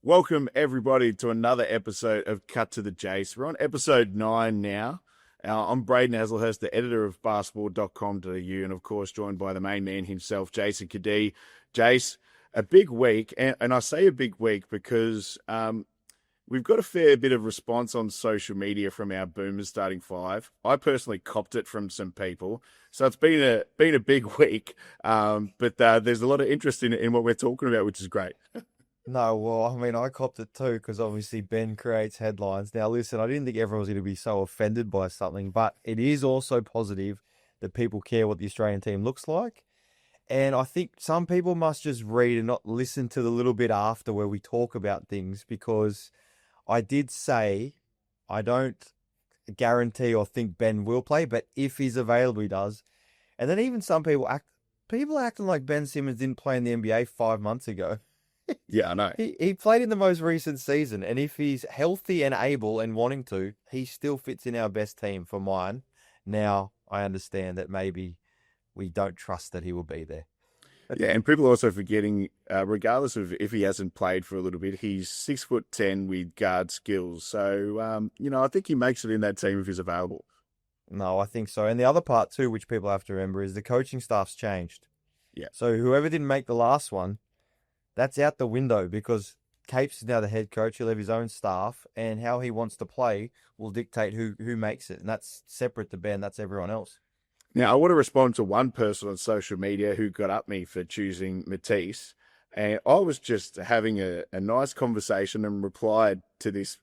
Welcome, everybody, to another episode of Cut to the Jase. We're on episode 9 now. I'm Braden Hazelhurst, the editor of basketball.com.au, and of course, joined by the main man himself, Jason Cadee. Jase, a big week, and I say a big week because we've got a fair bit of response on social media from our Boomers starting five. I personally copped it from some people, so it's been a big week, but there's a lot of interest in what we're talking about, which is great. No, well, I mean, I copped it too because obviously Ben creates headlines. Now, listen, I didn't think everyone was going to be so offended by something, but it is also positive that people care what the Australian team looks like. And I think some people must just read and not listen to the little bit after where we talk about things because I did say I don't guarantee or think Ben will play, but if he's available, he does. And then even some people acting like Ben Simmons didn't play in the NBA 5 months ago. Yeah, I know. He played in the most recent season, and if he's healthy and able and wanting to, he still fits in our best team for mine. Now, I understand that maybe we don't trust that he will be there. Yeah, and people are also forgetting, regardless of if he hasn't played for a little bit, he's 6'10" with guard skills. So, I think he makes it in that team if he's available. No, I think so. And the other part, too, which people have to remember, is the coaching staff's changed. Yeah. So whoever didn't make the last one, that's out the window because Capes is now the head coach. He'll have his own staff, and how he wants to play will dictate who makes it. And that's separate to Ben. That's everyone else. Now, I want to respond to one person on social media who got up me for choosing Matisse. And I was just having a nice conversation and replied to this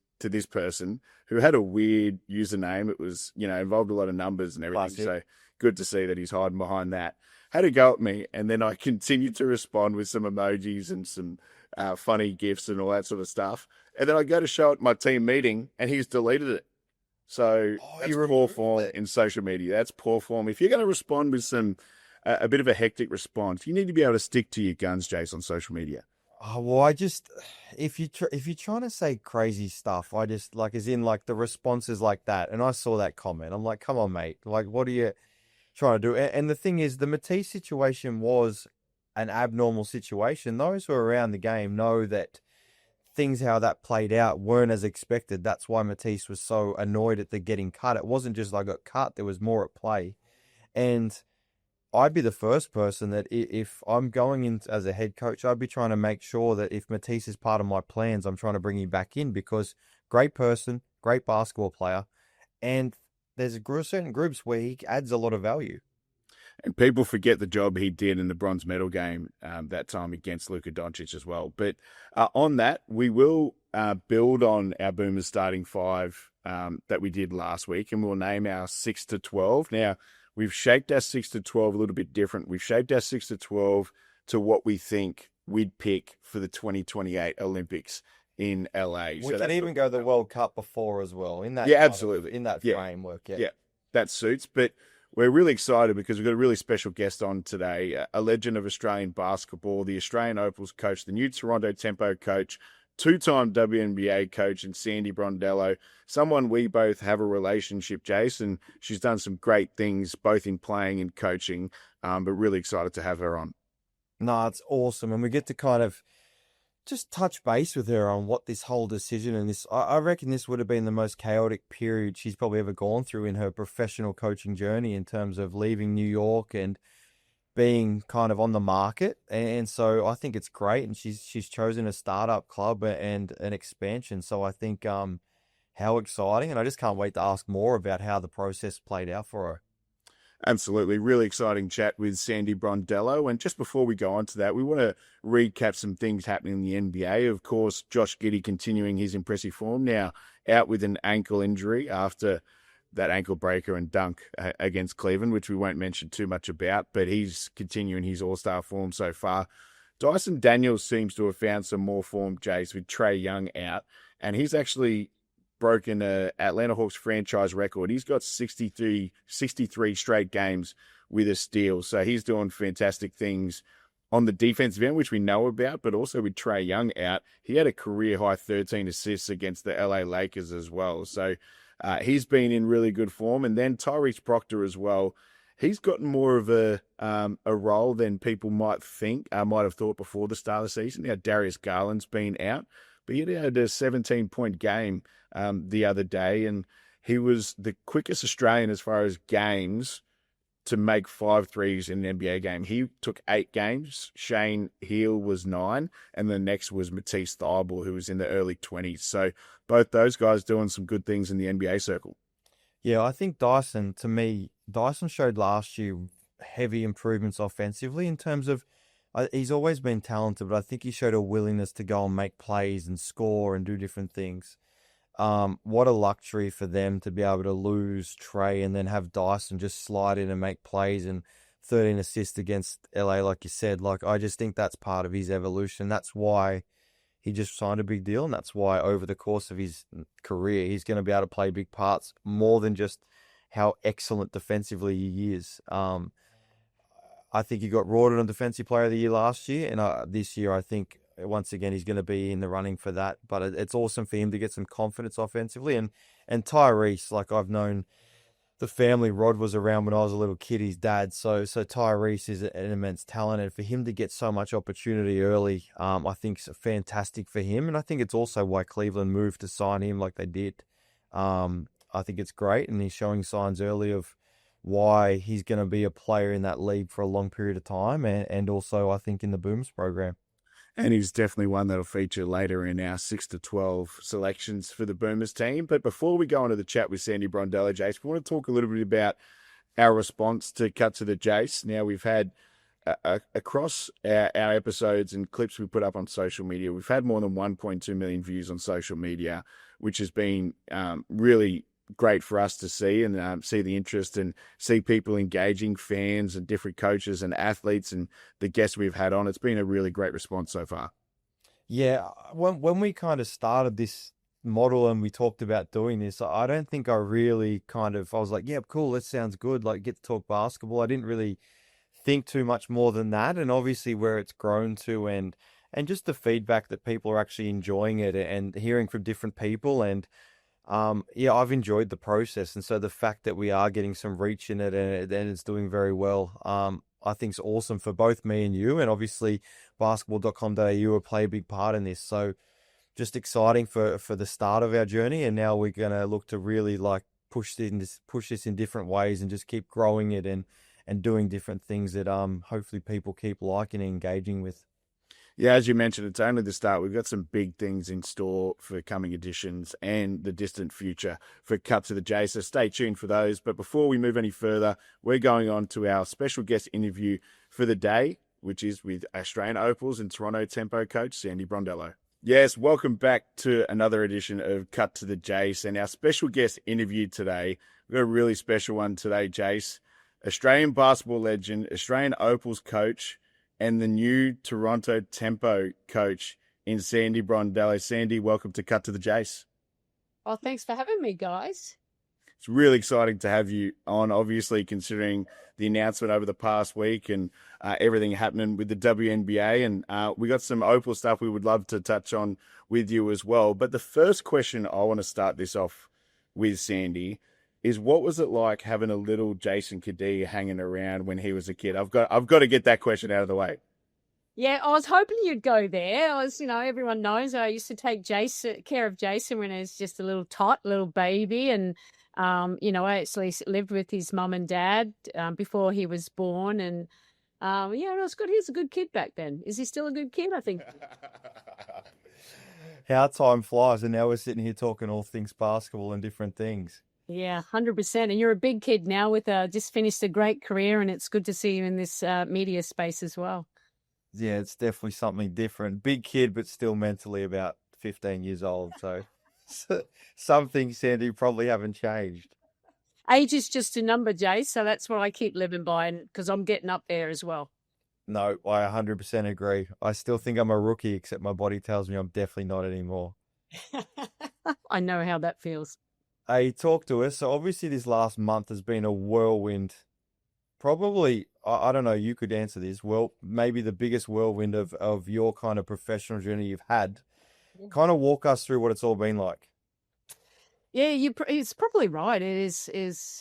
person who had a weird username. It was, involved a lot of numbers and everything. Classic. So good to see that he's hiding behind that. Had a go at me, and then I continued to respond with some emojis and some funny gifs and all that sort of stuff. And then I go to show it at my team meeting, and he's deleted it. So that's poor form in social media. That's poor form. If you're going to respond with a bit of a hectic response, you need to be able to stick to your guns, Jace, on social media. Oh, well, if you're trying to say crazy stuff, I just as in the responses like that. And I saw that comment. I'm like, come on, mate. Like, what are you trying to do? And the thing is, the Matisse situation was an abnormal situation. Those who are around the game know that things how that played out weren't as expected. That's why Matisse was so annoyed at the getting cut. It wasn't just I got cut. There was more at play. And I'd be the first person that if I'm going in as a head coach, I'd be trying to make sure that if Matisse is part of my plans, I'm trying to bring him back in because great person, great basketball player. And there's certain groups where he adds a lot of value. And people forget the job he did in the bronze medal game that time against Luka Doncic as well. But on that, we will build on our Boomers starting five that we did last week, and we'll name our 6 to 12. Now, we've shaped our 6 to 12 a little bit different. We've shaped our 6 to 12 to what we think we'd pick for the 2028 Olympics in LA. We can even go the World Cup before as well. Yeah, absolutely. In that framework, yeah. Yeah, that suits. But we're really excited because we've got a really special guest on today, a legend of Australian basketball, the Australian Opals coach, the new Toronto Tempo coach, two-time WNBA coach, and Sandy Brondello, someone we both have a relationship, Jason. She's done some great things, both in playing and coaching, but really excited to have her on. No, it's awesome. And we get to kind of just touch base with her on what this whole decision and this, I reckon this would have been the most chaotic period she's probably ever gone through in her professional coaching journey in terms of leaving New York and being kind of on the market. And so I think it's great. And she's chosen a startup club and an expansion. So I think how exciting. And I just can't wait to ask more about how the process played out for her. Absolutely. Really exciting chat with Sandy Brondello. And just before we go on to that, we want to recap some things happening in the NBA. Of course, Josh Giddey continuing his impressive form, now out with an ankle injury after that ankle breaker and dunk against Cleveland, which we won't mention too much about, but he's continuing his all-star form so far. Dyson Daniels seems to have found some more form, Jace, with Trae Young out, and he's actually broken a Atlanta Hawks franchise record. He's got 63 straight games with a steal. So he's doing fantastic things on the defensive end, which we know about, but also with Trae Young out, he had a career-high 13 assists against the LA Lakers as well. So he's been in really good form. And then Tyrese Proctor as well. He's gotten more of a role than people might have thought before the start of the season. Now, Darius Garland's been out, but he had a 17-point game the other day, and he was the quickest Australian as far as games to make 5 threes in an NBA game. He took 8 games. Shane Heal was 9, and the next was Matisse Thybulle, who was in the early 20s. So both those guys doing some good things in the NBA circle. Yeah, I think Dyson, to me, Dyson showed last year heavy improvements offensively in terms of he's always been talented, but I think he showed a willingness to go and make plays and score and do different things. What a luxury for them to be able to lose Trey and then have Dyson just slide in and make plays and 13 assists against LA, like you said. Like, I just think that's part of his evolution. That's why he just signed a big deal, and that's why over the course of his career, he's going to be able to play big parts more than just how excellent defensively he is. I think he got rewarded on Defensive Player of the Year last year, and this year I think once again he's going to be in the running for that. But it's awesome for him to get some confidence offensively, and Tyrese, like I've known the family. Rod was around when I was a little kid, his dad. So Tyrese is an immense talent, and for him to get so much opportunity early, I think it's fantastic for him. And I think it's also why Cleveland moved to sign him like they did. I think it's great, and he's showing signs early of why he's going to be a player in that league for a long period of time, and also I think in the Booms program. And he's definitely one that'll feature later in our 6 to 12 selections for the Boomers team. But before we go into the chat with Sandy Brondello, Jase, we want to talk a little bit about our response to Cut to the Jase. Now, we've had, across our episodes and clips we put up on social media, we've had more than 1.2 million views on social media, which has been really great for us to see and see the interest and see people engaging, fans and different coaches and athletes and the guests we've had on. It's been a really great response so far. Yeah, when we kind of started this model and we talked about doing this, I don't think I really I was like, yeah, cool, that sounds good, like get to talk basketball. I didn't really think too much more than that, and obviously where it's grown to and just the feedback that people are actually enjoying it and hearing from different people, and yeah, I've enjoyed the process, and so the fact that we are getting some reach in it and it's doing very well, I think is awesome for both me and you, and obviously basketball.com.au will play a big part in this. So just exciting for the start of our journey, and now we're going to look to really like push this in different ways and just keep growing it and doing different things that hopefully people keep liking and engaging with. Yeah, as you mentioned, it's only the start. We've got some big things in store for coming editions and the distant future for Cut to the Jase. So stay tuned for those. But before we move any further, we're going on to our special guest interview for the day, which is with Australian Opals and Toronto Tempo coach Sandy Brondello. Yes, welcome back to another edition of Cut to the Jase. And our special guest interview today, we've got a really special one today, Jase. Australian basketball legend, Australian Opals coach, and the new Toronto Tempo coach in Sandy Brondello. Sandy, welcome to Cut to the Jase. Oh, thanks for having me, guys. It's really exciting to have you on, obviously, considering the announcement over the past week and everything happening with the WNBA. And we got some Opal stuff we would love to touch on with you as well. But the first question I want to start this off with, Sandy, is what was it like having a little Jason Cadee hanging around when he was a kid? I've got to get that question out of the way. Yeah, I was hoping you'd go there. Everyone knows I used to take care of Jason when he was just a little little baby. And, I actually lived with his mum and dad before he was born. And, it was good. He was a good kid back then. Is he still a good kid? I think. How time flies, and now we're sitting here talking all things basketball and different things. Yeah, 100%. And you're a big kid now with just finished a great career, and it's good to see you in this media space as well. Yeah, it's definitely something different. Big kid, but still mentally about 15 years old. So some things, Sandy, probably haven't changed. Age is just a number, Jay. So that's what I keep living by, because I'm getting up there as well. No, I 100% agree. I still think I'm a rookie, except my body tells me I'm definitely not anymore. I know how that feels. Hey, talk to us. So obviously this last month has been a whirlwind. Probably, I don't know, you could answer this. Well, maybe the biggest whirlwind of your kind of professional journey you've had. Kind of walk us through what it's all been like. Yeah, it's probably right. It's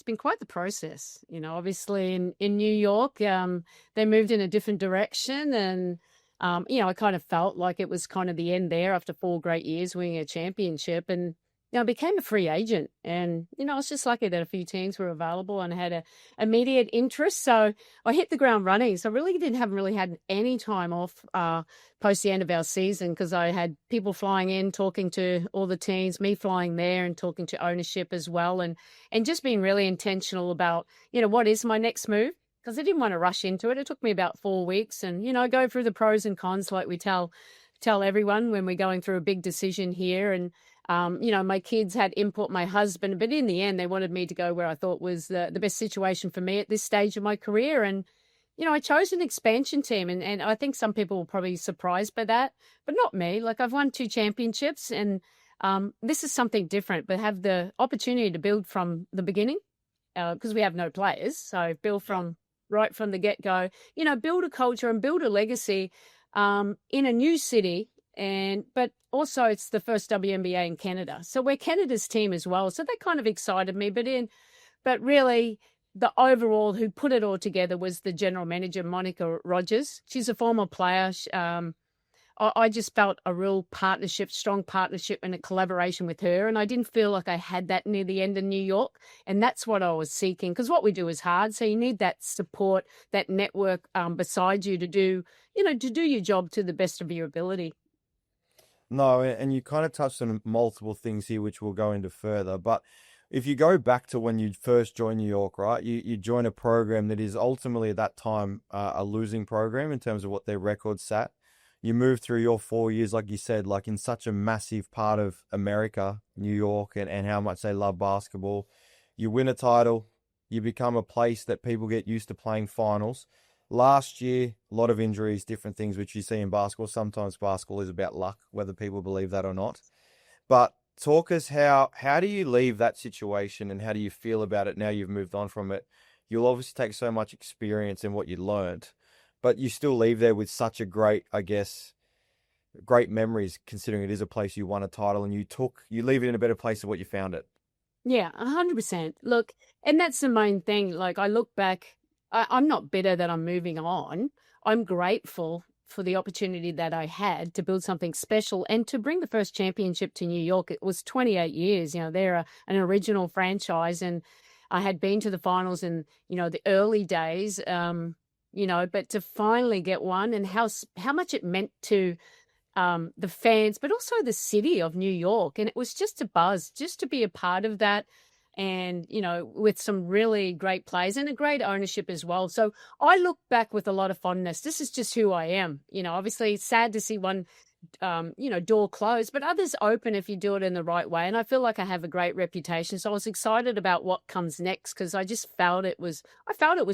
been quite the process. Obviously in New York, they moved in a different direction, and I kind of felt like it was kind of the end there after 4 great years winning a championship, and I became a free agent. And, I was just lucky that a few teams were available and had a immediate interest. So I hit the ground running. So I really haven't really had any time off post the end of our season, because I had people flying in, talking to all the teams, me flying there and talking to ownership as well. And just being really intentional about, what is my next move? Because I didn't want to rush into it. It took me about 4 weeks, and, go through the pros and cons like we tell everyone when we're going through a big decision here. And, my kids had input, my husband, but in the end, they wanted me to go where I thought was the best situation for me at this stage of my career. And, I chose an expansion team, and I think some people were probably surprised by that, but not me. Like, I've won 2 championships, and this is something different, but have the opportunity to build from the beginning, because we have no players. So build from right from the get-go, build a culture and build a legacy in a new city. But also it's the first WNBA in Canada. So we're Canada's team as well. So that kind of excited me. But really the overall who put it all together was the general manager, Monica Rogers. She's a former player. I just felt a real strong partnership and a collaboration with her. And I didn't feel like I had that near the end in New York. And that's what I was seeking, because what we do is hard. So you need that support, that network beside you to do your job to the best of your ability. No, and you kind of touched on multiple things here, which we'll go into further. But if you go back to when you first joined New York, right, you join a program that is ultimately at that time a losing program in terms of what their record sat. You move through your 4 years, like you said, like in such a massive part of America, New York, and how much they love basketball. You win a title, you become a place that people get used to playing finals. Last year, a lot of injuries, different things which you see in basketball. Sometimes basketball is about luck, whether people believe that or not. But talk us how do you leave that situation, and how do you feel about it now you've moved on from it? You'll obviously take so much experience in what you learned, but you still leave there with such a great memories, considering it is a place you won a title, and you leave it in a better place than what you found it. Yeah, 100%. Look, and that's the main thing. Like, I look back, I'm not bitter that I'm moving on. I'm grateful for the opportunity that I had to build something special and to bring the first championship to New York. It was 28 years. They're an original franchise, and I had been to the finals in, the early days, but to finally get one, and how much it meant to the fans, but also the city of New York. And it was just a buzz just to be a part of that. And, with some really great players and a great ownership as well. So I look back with a lot of fondness. This is just who I am. Obviously sad to see one, door closed, but others open if you do it in the right way. And I feel like I have a great reputation. So I was excited about what comes next, because I just felt it was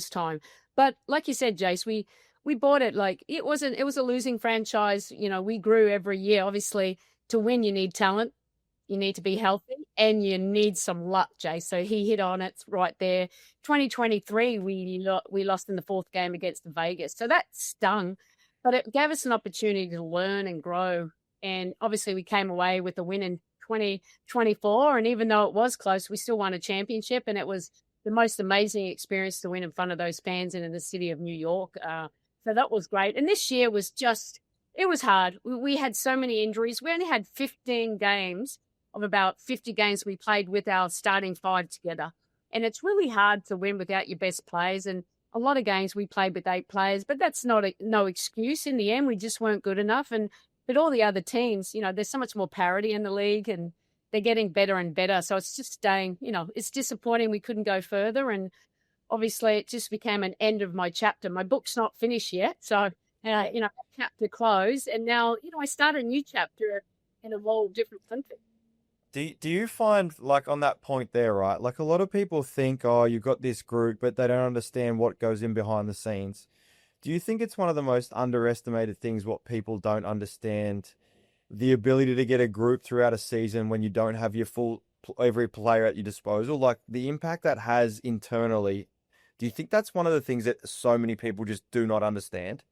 time. But like you said, Jase, we bought it like it was a losing franchise. We grew every year. Obviously, to win, you need talent. You need to be healthy, and you need some luck, Jay. So he hit on it right there. 2023, we lost in the 4th game against Vegas. So that stung, but it gave us an opportunity to learn and grow. And obviously we came away with a win in 2024. And even though it was close, we still won a championship. And it was the most amazing experience to win in front of those fans and in the city of New York. So that was great. And this year was it was hard. We had so many injuries. We only had 15 games of about 50 games we played with our starting 5 together. And it's really hard to win without your best players. And a lot of games we played with 8 players, but that's no excuse. In the end, we just weren't good enough. But all the other teams, there's so much more parity in the league, and they're getting better and better. So it's just it's disappointing we couldn't go further. And obviously it just became an end of my chapter. My book's not finished yet. So, chapter closed. And now, I start a new chapter in a whole different country. Do you find, like, on that point there, right, like a lot of people think, oh, you've got this group, but they don't understand what goes in behind the scenes. Do you think it's one of the most underestimated things, what people don't understand, the ability to get a group throughout a season when you don't have your every player at your disposal, like the impact that has internally? Do you think that's one of the things that so many people just do not understand?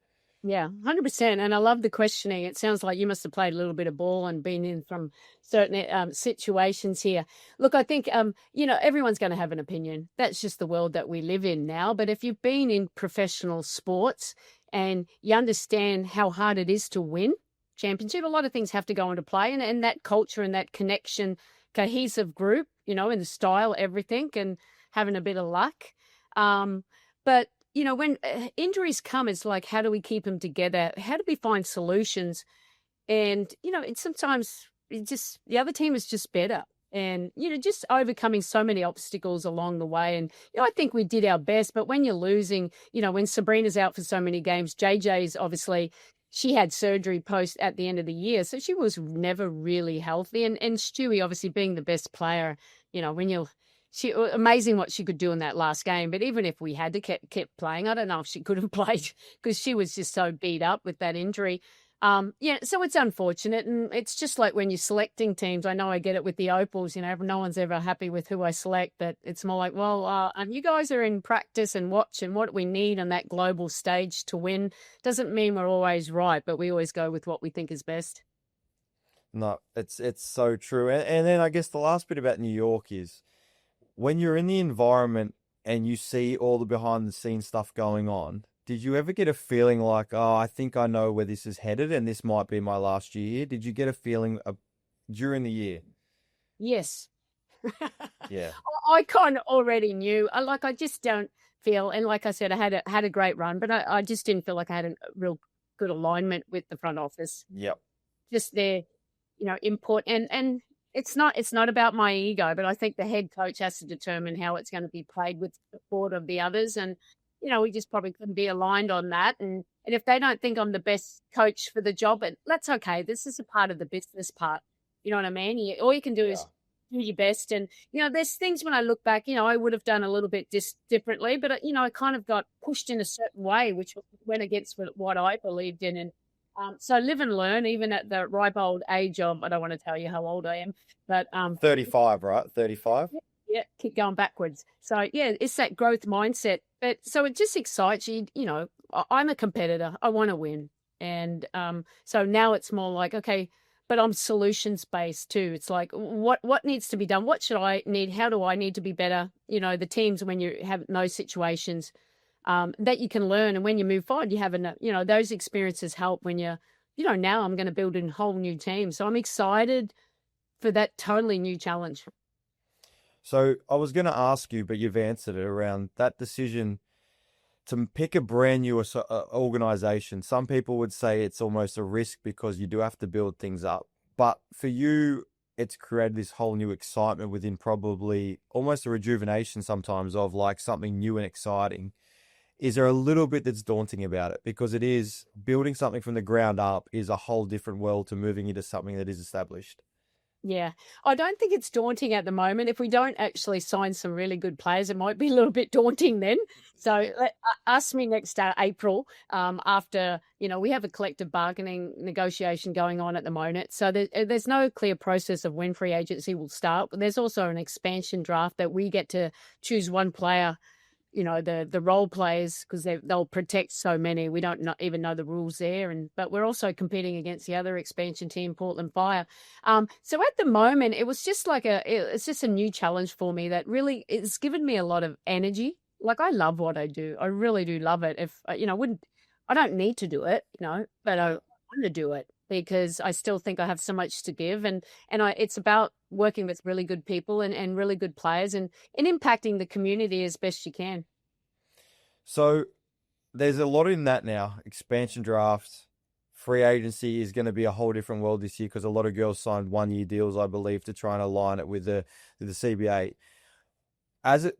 Yeah, 100%. And I love the questioning. It sounds like you must have played a little bit of ball and been in from certain situations here. Look, I think, everyone's going to have an opinion. That's just the world that we live in now. But if you've been in professional sports and you understand how hard it is to win championship, a lot of things have to go into play. And that culture and that connection, cohesive group, in the style, everything, and having a bit of luck. But when injuries come, it's like, how do we keep them together? How do we find solutions? And, it's sometimes the other team is just better. And, just overcoming so many obstacles along the way. And, I think we did our best. But when you're losing, when Sabrina's out for so many games, JJ's obviously, she had surgery post at the end of the year. So she was never really healthy. And Stewie, obviously being the best player, when amazing what she could do in that last game. But even if we had to kept playing, I don't know if she could have played because she was just so beat up with that injury. So it's unfortunate, and it's just like when you're selecting teams. I know I get it with the Opals. No one's ever happy with who I select, but it's more like, well, you guys are in practice and watching what we need on that global stage to win. Doesn't mean we're always right, but we always go with what we think is best. No, it's so true. And then I guess the last bit about New York is, when you're in the environment and you see all the behind the scenes stuff going on, did you ever get a feeling like, oh, I think I know where this is headed and this might be my last year here? Did you get a feeling during the year? Yes. Yeah. I kind of already knew. I just don't feel, and like I said, I had a great run, but I just didn't feel like I had a real good alignment with the front office. Yep. Just their, input, and it's not about my ego, but I think the head coach has to determine how it's going to be played with the support of the others. And, we just probably couldn't be aligned on that. And if they don't think I'm the best coach for the job, that's okay. This is a part of the business part. You know what I mean? All you can do is do your best. And, there's things when I look back, I would have done a little bit differently, but, I kind of got pushed in a certain way, which went against what I believed in. And so live and learn, even at the ripe old age of, I don't want to tell you how old I am, but 35, right? 35. Yeah, keep going backwards. So yeah, it's that growth mindset. But so it just excites you. I'm a competitor. I want to win, and so now it's more like, okay, but I'm solutions based too. It's like, what needs to be done? What should I need? How do I need to be better? The teams, when you have those situations, that you can learn, and when you move forward, you have those experiences help when now I'm going to build a whole new team. So I'm excited for that totally new challenge. So I was going to ask you, but you've answered it, around that decision to pick a brand new organization. Some people would say it's almost a risk because you do have to build things up. But for you, it's created this whole new excitement within, probably almost a rejuvenation sometimes, of like something new and exciting. Is there a little bit that's daunting about it? Because it is, building something from the ground up is a whole different world to moving into something that is established. Yeah, I don't think it's daunting at the moment. If we don't actually sign some really good players, it might be a little bit daunting then. So ask me next April, after, we have a collective bargaining negotiation going on at the moment. So there's no clear process of when free agency will start. But there's also an expansion draft that we get to choose one player, the role players, because they'll protect so many. We don't even know the rules there, but we're also competing against the other expansion team, Portland Fire. So at the moment, it was just it's just a new challenge for me that really, it's given me a lot of energy. Like, I love what I do. I really do love it. If I don't need to do it, but I want to do it because I still think I have so much to give, and it's about working with really good people and really good players and impacting the community as best you can. So there's a lot in that now. Expansion drafts, free agency is going to be a whole different world this year because a lot of girls signed 1-year deals, I believe, to try and align it with the CBA.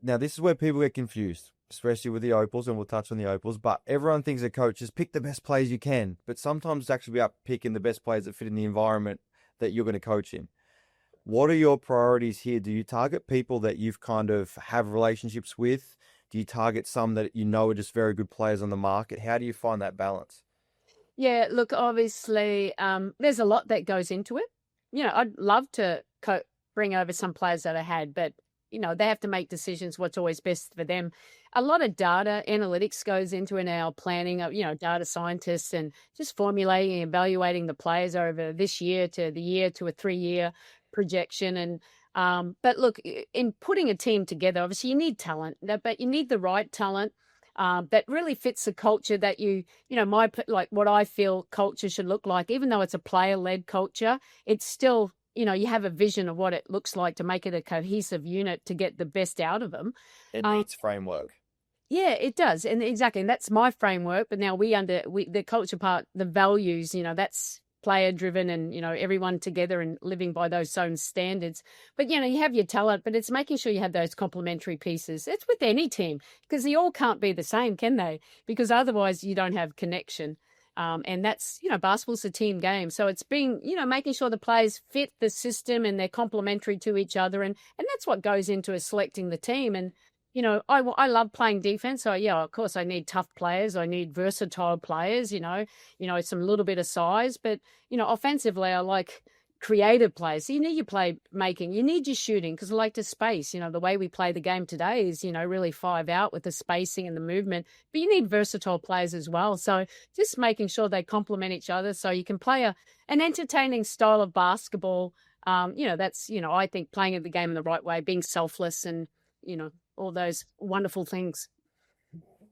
Now, this is where people get confused, especially with the Opals, and we'll touch on the Opals, but everyone thinks that coaches pick the best players you can, but sometimes it's actually about picking the best players that fit in the environment that you're going to coach in. What are your priorities here? Do you target people that you've kind of have relationships with? Do you target some that are just very good players on the market? How do you find that balance? Yeah, look, obviously, there's a lot that goes into it. I'd love to bring over some players that I had, but they have to make decisions what's always best for them. a lot of data analytics goes into in our planning of, data scientists and just formulating and evaluating the players over this year to the year to a 3-year projection. And but look, in putting a team together, obviously you need talent, but you need the right talent that really fits the culture that like what I feel culture should look like. Even though it's a player-led culture, it's still, you have a vision of what it looks like to make it a cohesive unit to get the best out of them. It needs framework. Yeah, it does. And exactly. And that's my framework. But now the culture part, the values, that's player driven and, everyone together and living by those own standards. But, you have your talent, but it's making sure you have those complementary pieces. It's with any team because they all can't be the same, can they? Because otherwise you don't have connection. And that's, basketball's a team game. So it's being, making sure the players fit the system and they're complementary to each other. And that's what goes into selecting the team. And, I love playing defense. So, yeah, of course, I need tough players. I need versatile players, some little bit of size. But, offensively, I like creative players. So you need your playmaking. You need your shooting because I like to space. The way we play the game today is, really 5 out with the spacing and the movement. But you need versatile players as well. So just making sure they complement each other so you can play an entertaining style of basketball. That's, I think playing the game in the right way, being selfless and, all those wonderful things.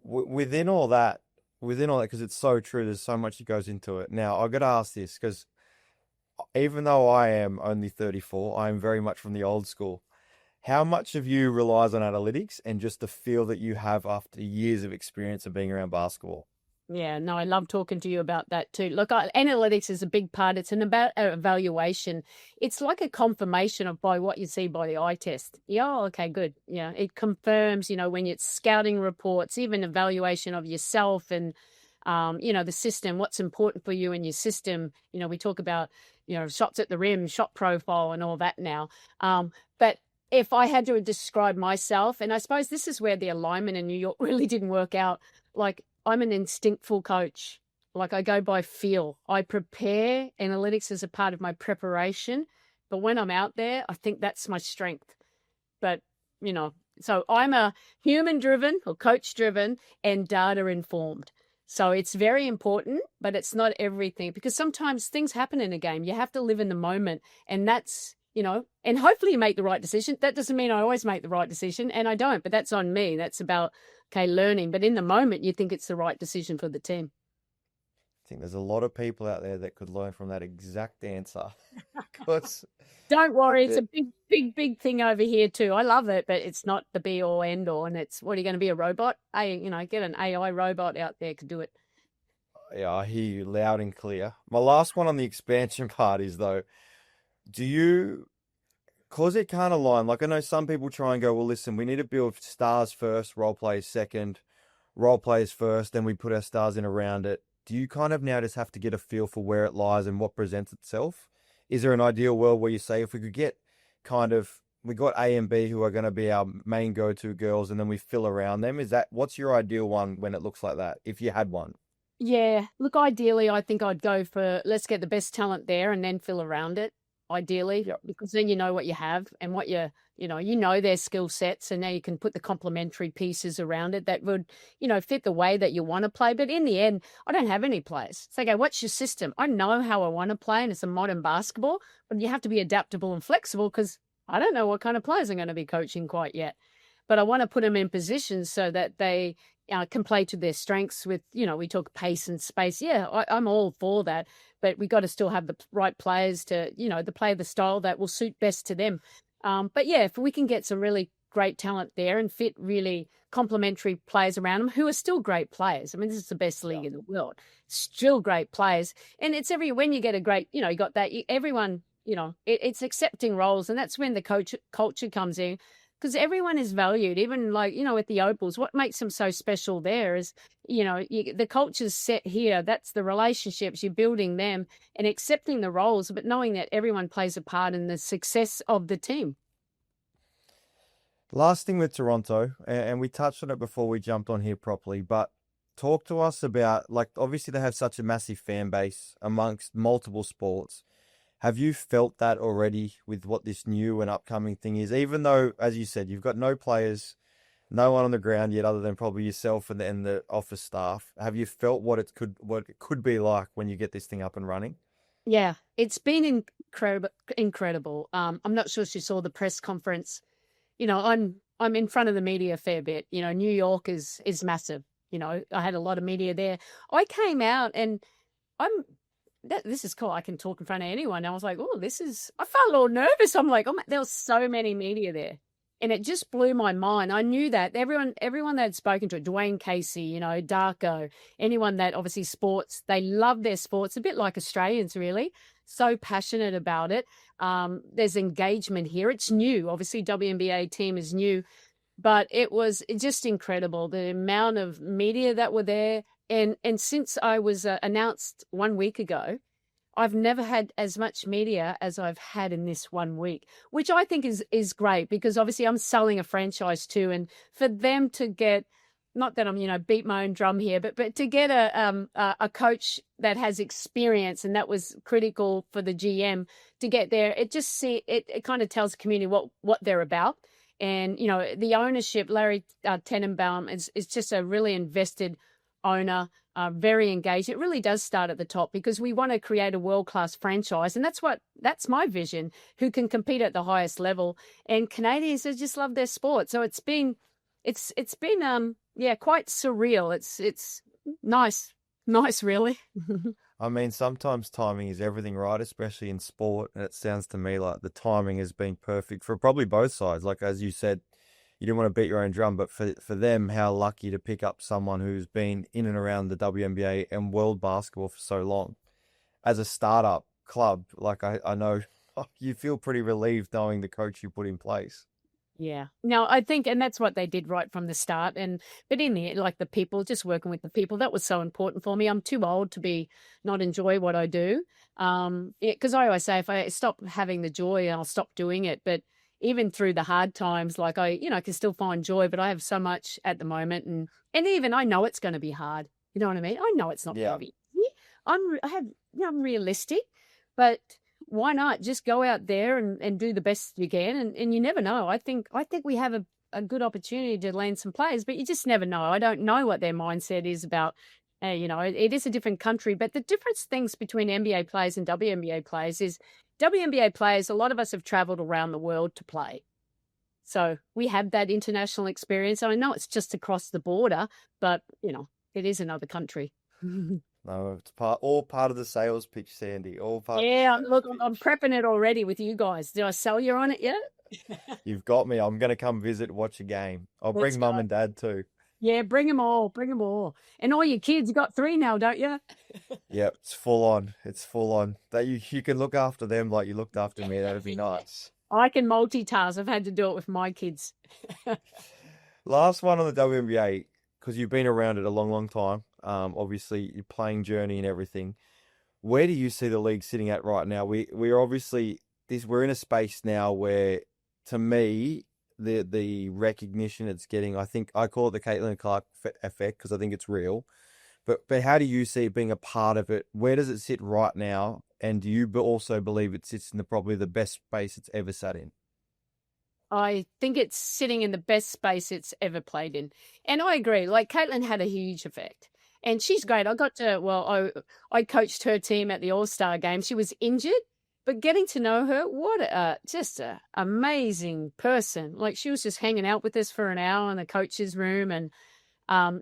Within all that, because it's so true, there's so much that goes into it. Now, I've got to ask this because even though I am only 34, I am very much from the old school. How much of you relies on analytics and just the feel that you have after years of experience of being around basketball? Yeah, no, I love talking to you about that too. Look, analytics is a big part. It's about evaluation. It's like a confirmation of by what you see by the eye test. Yeah, okay, good. Yeah, it confirms, when it's scouting reports, even evaluation of yourself and, the system, what's important for you in your system. We talk about, shots at the rim, shot profile and all that now. But if I had to describe myself, and I suppose this is where the alignment in New York really didn't work out, like, I'm an instinctful coach. Like I go by feel. I prepare analytics as a part of my preparation. But when I'm out there, I think that's my strength. But, so I'm a human driven or coach driven and data informed. So it's very important, but it's not everything because sometimes things happen in a game. You have to live in the moment and that's, and hopefully you make the right decision. That doesn't mean I always make the right decision and I don't, but that's on me. That's about, learning. But in the moment, you think it's the right decision for the team. I think there's a lot of people out there that could learn from that exact answer. Don't worry. It's a big thing over here too. I love it, but it's not the be all end all. And it's, what are you going to be, a robot? Get an AI robot out there could do it. Yeah, I hear you loud and clear. My last one on the expansion part is though, cause it can't align. Like I know some people try and go, well, listen, we need to build stars first, role players second, role players first, then we put our stars in around it. Do you kind of now just have to get a feel for where it lies and what presents itself? Is there an ideal world where you say if we could get we got A and B who are going to be our main go-to girls and then we fill around them? What's your ideal one when it looks like that, if you had one? Yeah, look, ideally, I think I'd go for let's get the best talent there and then fill around it. Ideally, Yep. because then you know what you have and what their skill sets, and now you can put the complementary pieces around it that would, fit the way that you want to play. But in the end, I don't have any players. So I go, what's your system? I know how I want to play, and it's a modern basketball, but you have to be adaptable and flexible because I don't know what kind of players I'm going to be coaching quite yet. But I want to put them in positions so that they can play to their strengths with, we talk pace and space. Yeah, I'm all for that. But we got to still have the right players to, to play the style that will suit best to them. But yeah, if we can get some really great talent there and fit really complementary players around them who are still great players. I mean, this is the best league in the world. Still great players. And it's when you get a great, you got that, everyone, it's accepting roles. And that's when the culture comes in. Because everyone is valued, even with the Opals. What makes them so special there is, the culture's set here. That's the relationships, you're building them and accepting the roles, but knowing that everyone plays a part in the success of the team. Last thing with Toronto, and we touched on it before we jumped on here properly, but talk to us about, obviously they have such a massive fan base amongst multiple sports. Have you felt that already with what this new and upcoming thing is? Even though, as you said, you've got no players No one on the ground yet, other than probably yourself and the office staff. Have you felt what it could be like when you get this thing up and running? Yeah, it's been incredible. Incredible. I'm not sure if you saw the press conference. I'm in front of the media a fair bit. New York is massive. I had a lot of media there. I came out and I'm this is cool. I can talk in front of anyone. I was like, oh, I felt a little nervous. I'm like, there was so many media there. And it just blew my mind. I knew that everyone that had spoken to it, Dwayne Casey, Darko, anyone that obviously sports, they love their sports, a bit like Australians, really. So passionate about it. There's engagement here. It's new. Obviously, WNBA team is new, but it was just incredible. The amount of media that were there. And since I was announced 1 week ago, I've never had as much media as I've had in this 1 week, which I think is great because obviously I'm selling a franchise too. And for them to get, not that I'm, beat my own drum here, but to get a coach that has experience, and that was critical for the GM to get there, it kind of tells the community what they're about. And, the ownership, Larry Tenenbaum is just a really invested owner, very engaged. It really does start at the top because we want to create a world-class franchise. And that's my vision, who can compete at the highest level. And Canadians just love their sport. So it's been quite surreal. It's nice, really. I mean, sometimes timing is everything, right? Especially in sport. And it sounds to me like the timing has been perfect for probably both sides. Like, as you said, you didn't want to beat your own drum, but for them, how lucky to pick up someone who's been in and around the WNBA and world basketball for so long. As a startup club, like I know you feel pretty relieved knowing the coach you put in place. Yeah. No, I think, and that's what they did right from the start. But in the end, like the people, just working with the people, that was so important for me. I'm too old to not enjoy what I do. Because I always say if I stop having the joy, I'll stop doing it. But even through the hard times, like I can still find joy, but I have so much at the moment. And even I know it's going to be hard. You know what I mean? I know it's not going to be easy. I'm realistic, but why not just go out there and do the best you can? And you never know. I think we have a good opportunity to land some players, but you just never know. I don't know what their mindset is about. It is a different country, but the difference things between NBA players and WNBA players is WNBA players, a lot of us have traveled around the world to play. So we have that international experience. I know it's just across the border, but, it is another country. No, it's all part of the sales pitch, Sandy. All part. Yeah, look, I'm prepping it already with you guys. Did I sell you on it yet? You've got me. I'm going to come visit, watch a game. I'll bring mum and dad too. Yeah, bring them all. Bring them all. And all your kids, you got 3 now, don't you? Yep, it's full on. It's full on. That you can look after them like you looked after me. That'd be nice. I can multitask. I've had to do it with my kids. Last one on the WNBA, because you've been around it a long, long time. Obviously, your playing journey and everything. Where do you see the league sitting at right now? We're obviously we're in a space now where, to me, the recognition it's getting, I think I call it the Caitlin Clark effect because I think it's real. But how do you see it being a part of it? Where does it sit right now? And do you also believe it sits in probably the best space it's ever sat in? I think it's sitting in the best space it's ever played in. And I agree. Like, Caitlin had a huge effect. And she's great. I coached her team at the All-Star game. She was injured, but getting to know her, just a amazing person. Like, she was just hanging out with us for an hour in the coach's room and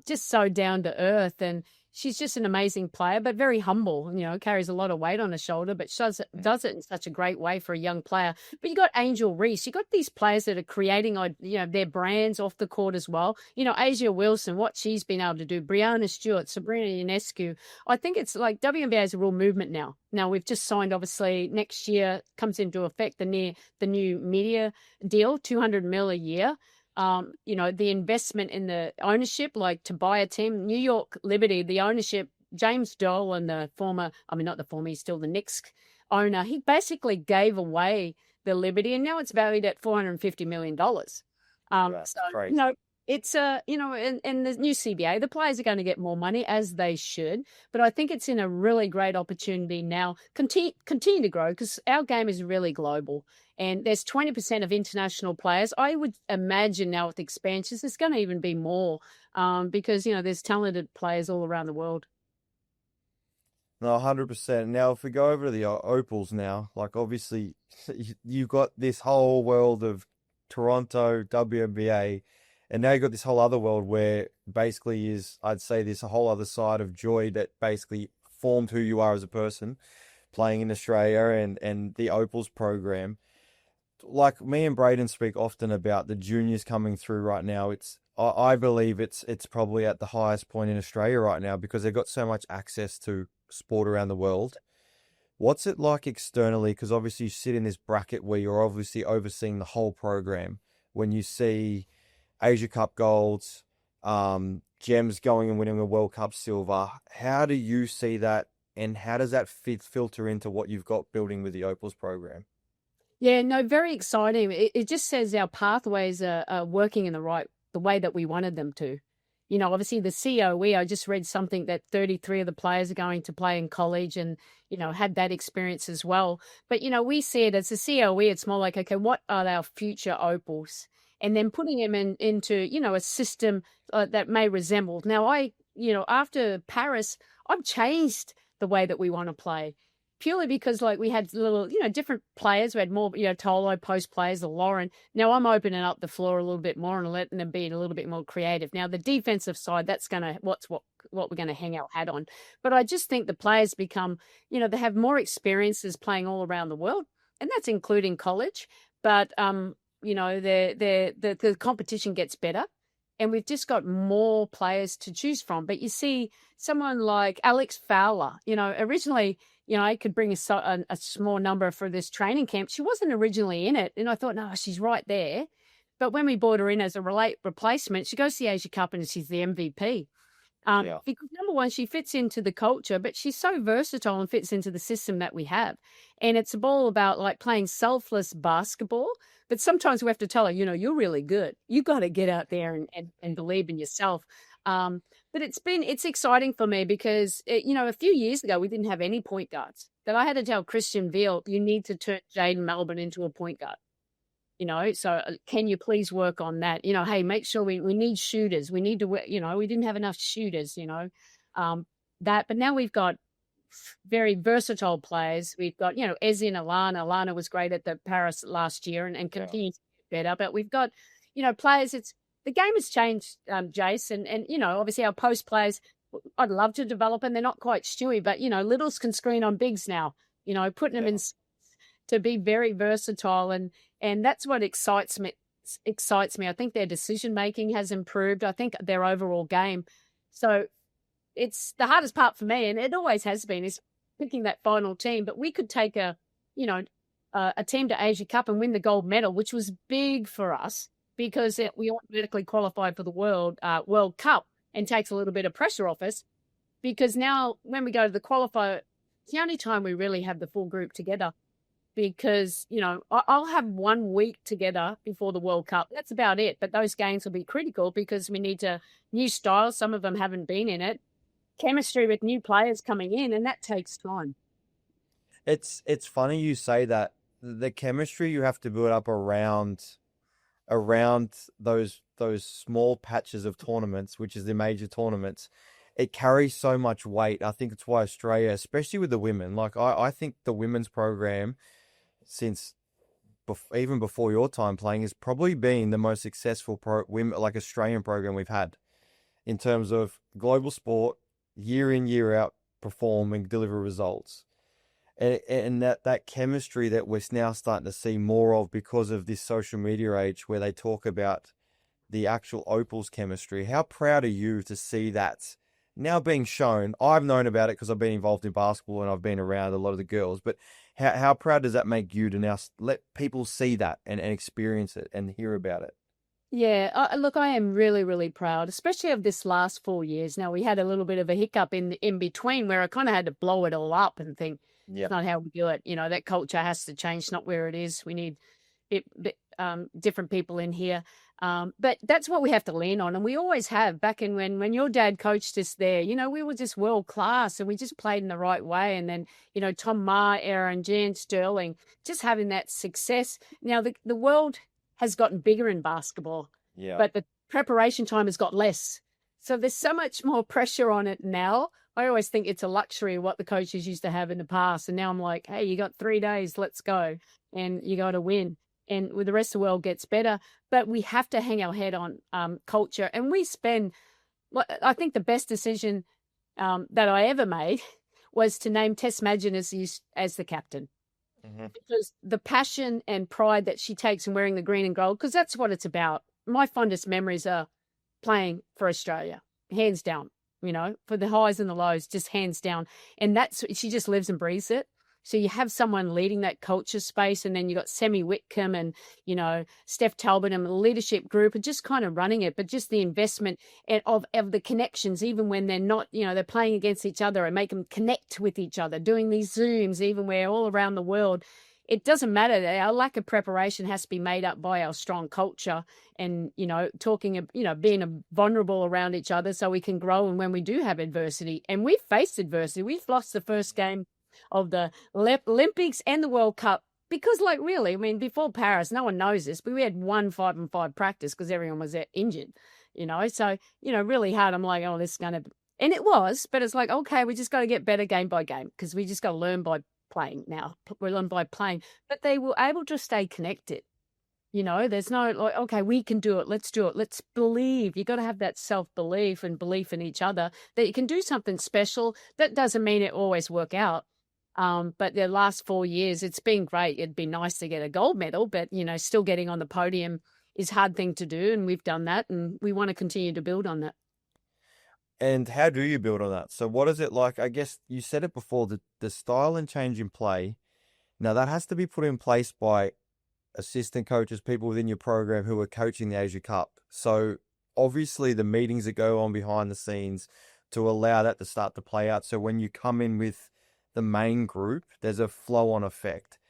just so down to earth. And she's just an amazing player, but very humble, carries a lot of weight on her shoulder, but she does it in such a great way for a young player. But you got Angel Reese, you got these players that are creating, their brands off the court as well. Asia Wilson, what she's been able to do, Brianna Stewart, Sabrina Ionescu. I think it's like WNBA is a real movement now. Now we've just signed, obviously, next year comes into effect the new media deal, $200 million a year. The investment in the ownership, like to buy a team, New York Liberty, the ownership, James Dolan, he's still the Knicks owner. He basically gave away the Liberty and now it's valued at $450 million. That's crazy. It's and the new CBA, the players are going to get more money as they should, but I think it's in a really great opportunity now. Continue to grow because our game is really global, and there's 20% of international players. I would imagine now with expansions, there's going to even be more, because there's talented players all around the world. No, 100%. Now, if we go over to the Opals now, like obviously you've got this whole world of Toronto, WNBA, and now you've got this whole other world where basically I'd say there's a whole other side of joy that basically formed who you are as a person playing in Australia and the Opals program. Like me and Braden speak often about the juniors coming through right now. I believe it's probably at the highest point in Australia right now because they've got so much access to sport around the world. What's it like externally? Because obviously you sit in this bracket where you're obviously overseeing the whole program. When you see Asia Cup golds, Gems going and winning a World Cup silver, how do you see that, and how does that filter into what you've got building with the Opals program? Yeah, no, very exciting. It just says our pathways are working in the way that we wanted them to. Obviously the COE, I just read something that 33 of the players are going to play in college and, had that experience as well. But, we see it as a COE, it's more like, okay, what are our future Opals? And then putting them into, a system that may resemble. Now, after Paris, I've changed the way that we want to play. Purely because we had little, different players. We had more, Tolo post players, the Lauren. Now I'm opening up the floor a little bit more and letting them be a little bit more creative. Now the defensive side, that's what we're going to hang our hat on. But I just think the players become, they have more experiences playing all around the world, and that's including college. But the competition gets better. And we've just got more players to choose from. But you see someone like Alex Fowler, originally, I could bring a small number for this training camp. She wasn't originally in it. And I thought, no, she's right there. But when we brought her in as a replacement, she goes to the Asia Cup and she's the MVP. Because number one, she fits into the culture, but she's so versatile and fits into the system that we have. And it's all about playing selfless basketball. But sometimes we have to tell her, you're really good. You got to get out there and believe in yourself. But it's exciting for me because, a few years ago, we didn't have any point guards. That I had to tell Christian Veal, you need to turn Jaden Melbourne into a point guard. So can you please work on that? Hey, make sure we need shooters. We need to, we didn't have enough shooters, but now we've got very versatile players. We've got, Ezzy and Alana. Alana was great at the Paris last year and continues to get better. But we've got, players. The game has changed, Jase, and obviously our post players, I'd love to develop them. They're not quite Stewie, but, littles can screen on bigs now, putting them in to be very versatile. And that's what excites me. I think their decision-making has improved. I think their overall game. So it's the hardest part for me, and it always has been, is picking that final team. But we could take a team to Asia Cup and win the gold medal, which was big for us because we automatically qualified for the World Cup and takes a little bit of pressure off us because now when we go to the qualifier, it's the only time we really have the full group together because, I'll have 1 week together before the World Cup. That's about it. But those games will be critical because we need new styles. Some of them haven't been in it. Chemistry with new players coming in, and that takes time. It's funny you say that. The chemistry you have to build up around those small patches of tournaments, which is the major tournaments, it carries so much weight. I think it's why Australia, especially with the women, I think the women's program, since even before your time playing, has probably been the most successful Australian program we've had in terms of global sport, year in, year out, perform and deliver results. And that chemistry that we're now starting to see more of because of this social media age where they talk about the actual Opals chemistry. How proud are you to see that now being shown? I've known about it because I've been involved in basketball and I've been around a lot of the girls, but how proud does that make you to now let people see that and experience it and hear about it? Yeah, look, I am really, really proud, especially of this last 4 years. Now, we had a little bit of a hiccup in between where I kind of had to blow it all up and think, it's not how we do it. That culture has to change, not where it is. We need it. different people in here. But that's what we have to lean on. And we always have. Back in when your dad coached us there, we were just world class and we just played in the right way. And then, Tom Ma era and Jan Sterling, just having that success. Now, the world has gotten bigger in basketball, but the preparation time has got less. So there's so much more pressure on it now. I always think it's a luxury what the coaches used to have in the past. And now I'm like, hey, you got 3 days, let's go. And you got to win. And with the rest of the world gets better. But we have to hang our head on culture. And I think the best decision that I ever made was to name Tess Madgen as the captain. Mm-hmm. Because the passion and pride that she takes in wearing the green and gold, because that's what it's about. My fondest memories are playing for Australia, hands down, for the highs and the lows, just hands down. And she just lives and breathes it. So you have someone leading that culture space, and then you got Semi Whitcomb and, Steph Talbot and the leadership group and just kind of running it, but just the investment of the connections, even when they're not, they're playing against each other, and make them connect with each other, doing these Zooms, even where all around the world. It doesn't matter. Our lack of preparation has to be made up by our strong culture and, talking, being vulnerable around each other so we can grow. And when we do have adversity, and we've faced adversity, we've lost the first game of the Olympics and the World Cup because, before Paris, no one knows this, but we had 1 5-5 practice because everyone was injured, So, really hard. I'm like, oh, this is going to, and it was, but it's like, okay, we just got to get better game by game because we just got to learn by playing now. We learn by playing, but they were able to stay connected. There's no okay, we can do it. Let's do it. Let's believe. You got to have that self-belief and belief in each other that you can do something special. That doesn't mean it always work out. But the last 4 years, it's been great. It'd be nice to get a gold medal, but, still getting on the podium is a hard thing to do. And we've done that, and we want to continue to build on that. And how do you build on that? So what is it like? I guess you said it before, the style and change in play. Now that has to be put in place by assistant coaches, people within your program who are coaching the Asia Cup. So obviously the meetings that go on behind the scenes to allow that to start to play out. So when you come in with the main group, there's a flow-on effect.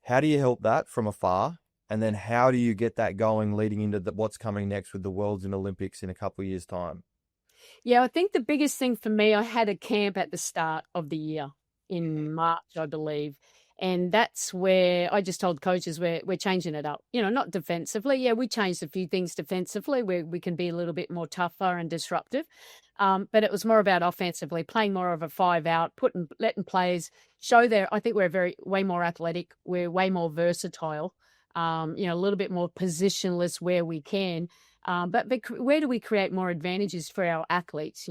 How do you help that from afar? And then how do you get that going leading into what's coming next with the Worlds and Olympics in a couple of years' time? Yeah, I think the biggest thing for me, I had a camp at the start of the year in March, I believe. And that's where I just told coaches we're changing it up, not defensively. Yeah, we changed a few things defensively where we can be a little bit more tougher and disruptive. But it was more about offensively, playing more of a 5-out, letting players show I think we're way more athletic. We're way more versatile, a little bit more positionless where we can. But where do we create more advantages for our athletes,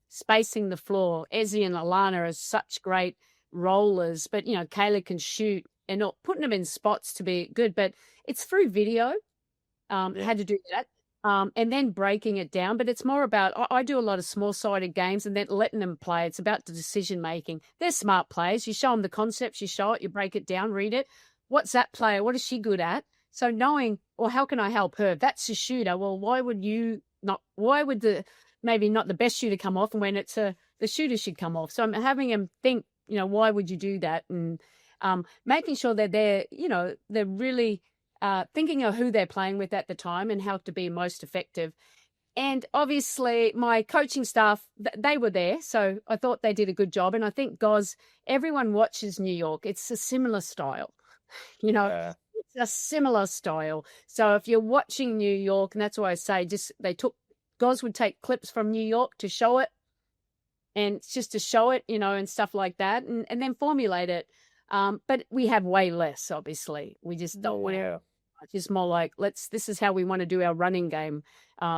spacing the floor. Ezzy and Alana are such great rollers, but, Kayla can shoot and not putting them in spots to be good, but it's through video, how to do that. And then breaking it down, but it's more about, I do a lot of small-sided games and then letting them play. It's about the decision-making. They're smart players. You show them the concepts, you show it, you break it down, read it. What's that player? What is she good at? So knowing, or how can I help her? That's a shooter. Well, why would maybe not the best shooter come off, and when it's the shooter should come off? So I'm having them think, why would you do that? And making sure that they're really thinking of who they're playing with at the time and how to be most effective. And obviously my coaching staff, they were there. So I thought they did a good job. And I think, everyone watches New York. It's a similar style, Yeah. It's a similar style. So if you're watching New York, and that's why I say Goz would take clips from New York to show it. And it's just to show it, and stuff like that, and then formulate it. But we have way less, obviously. We just don't want to. It's just more like, this is how we want to do our running game.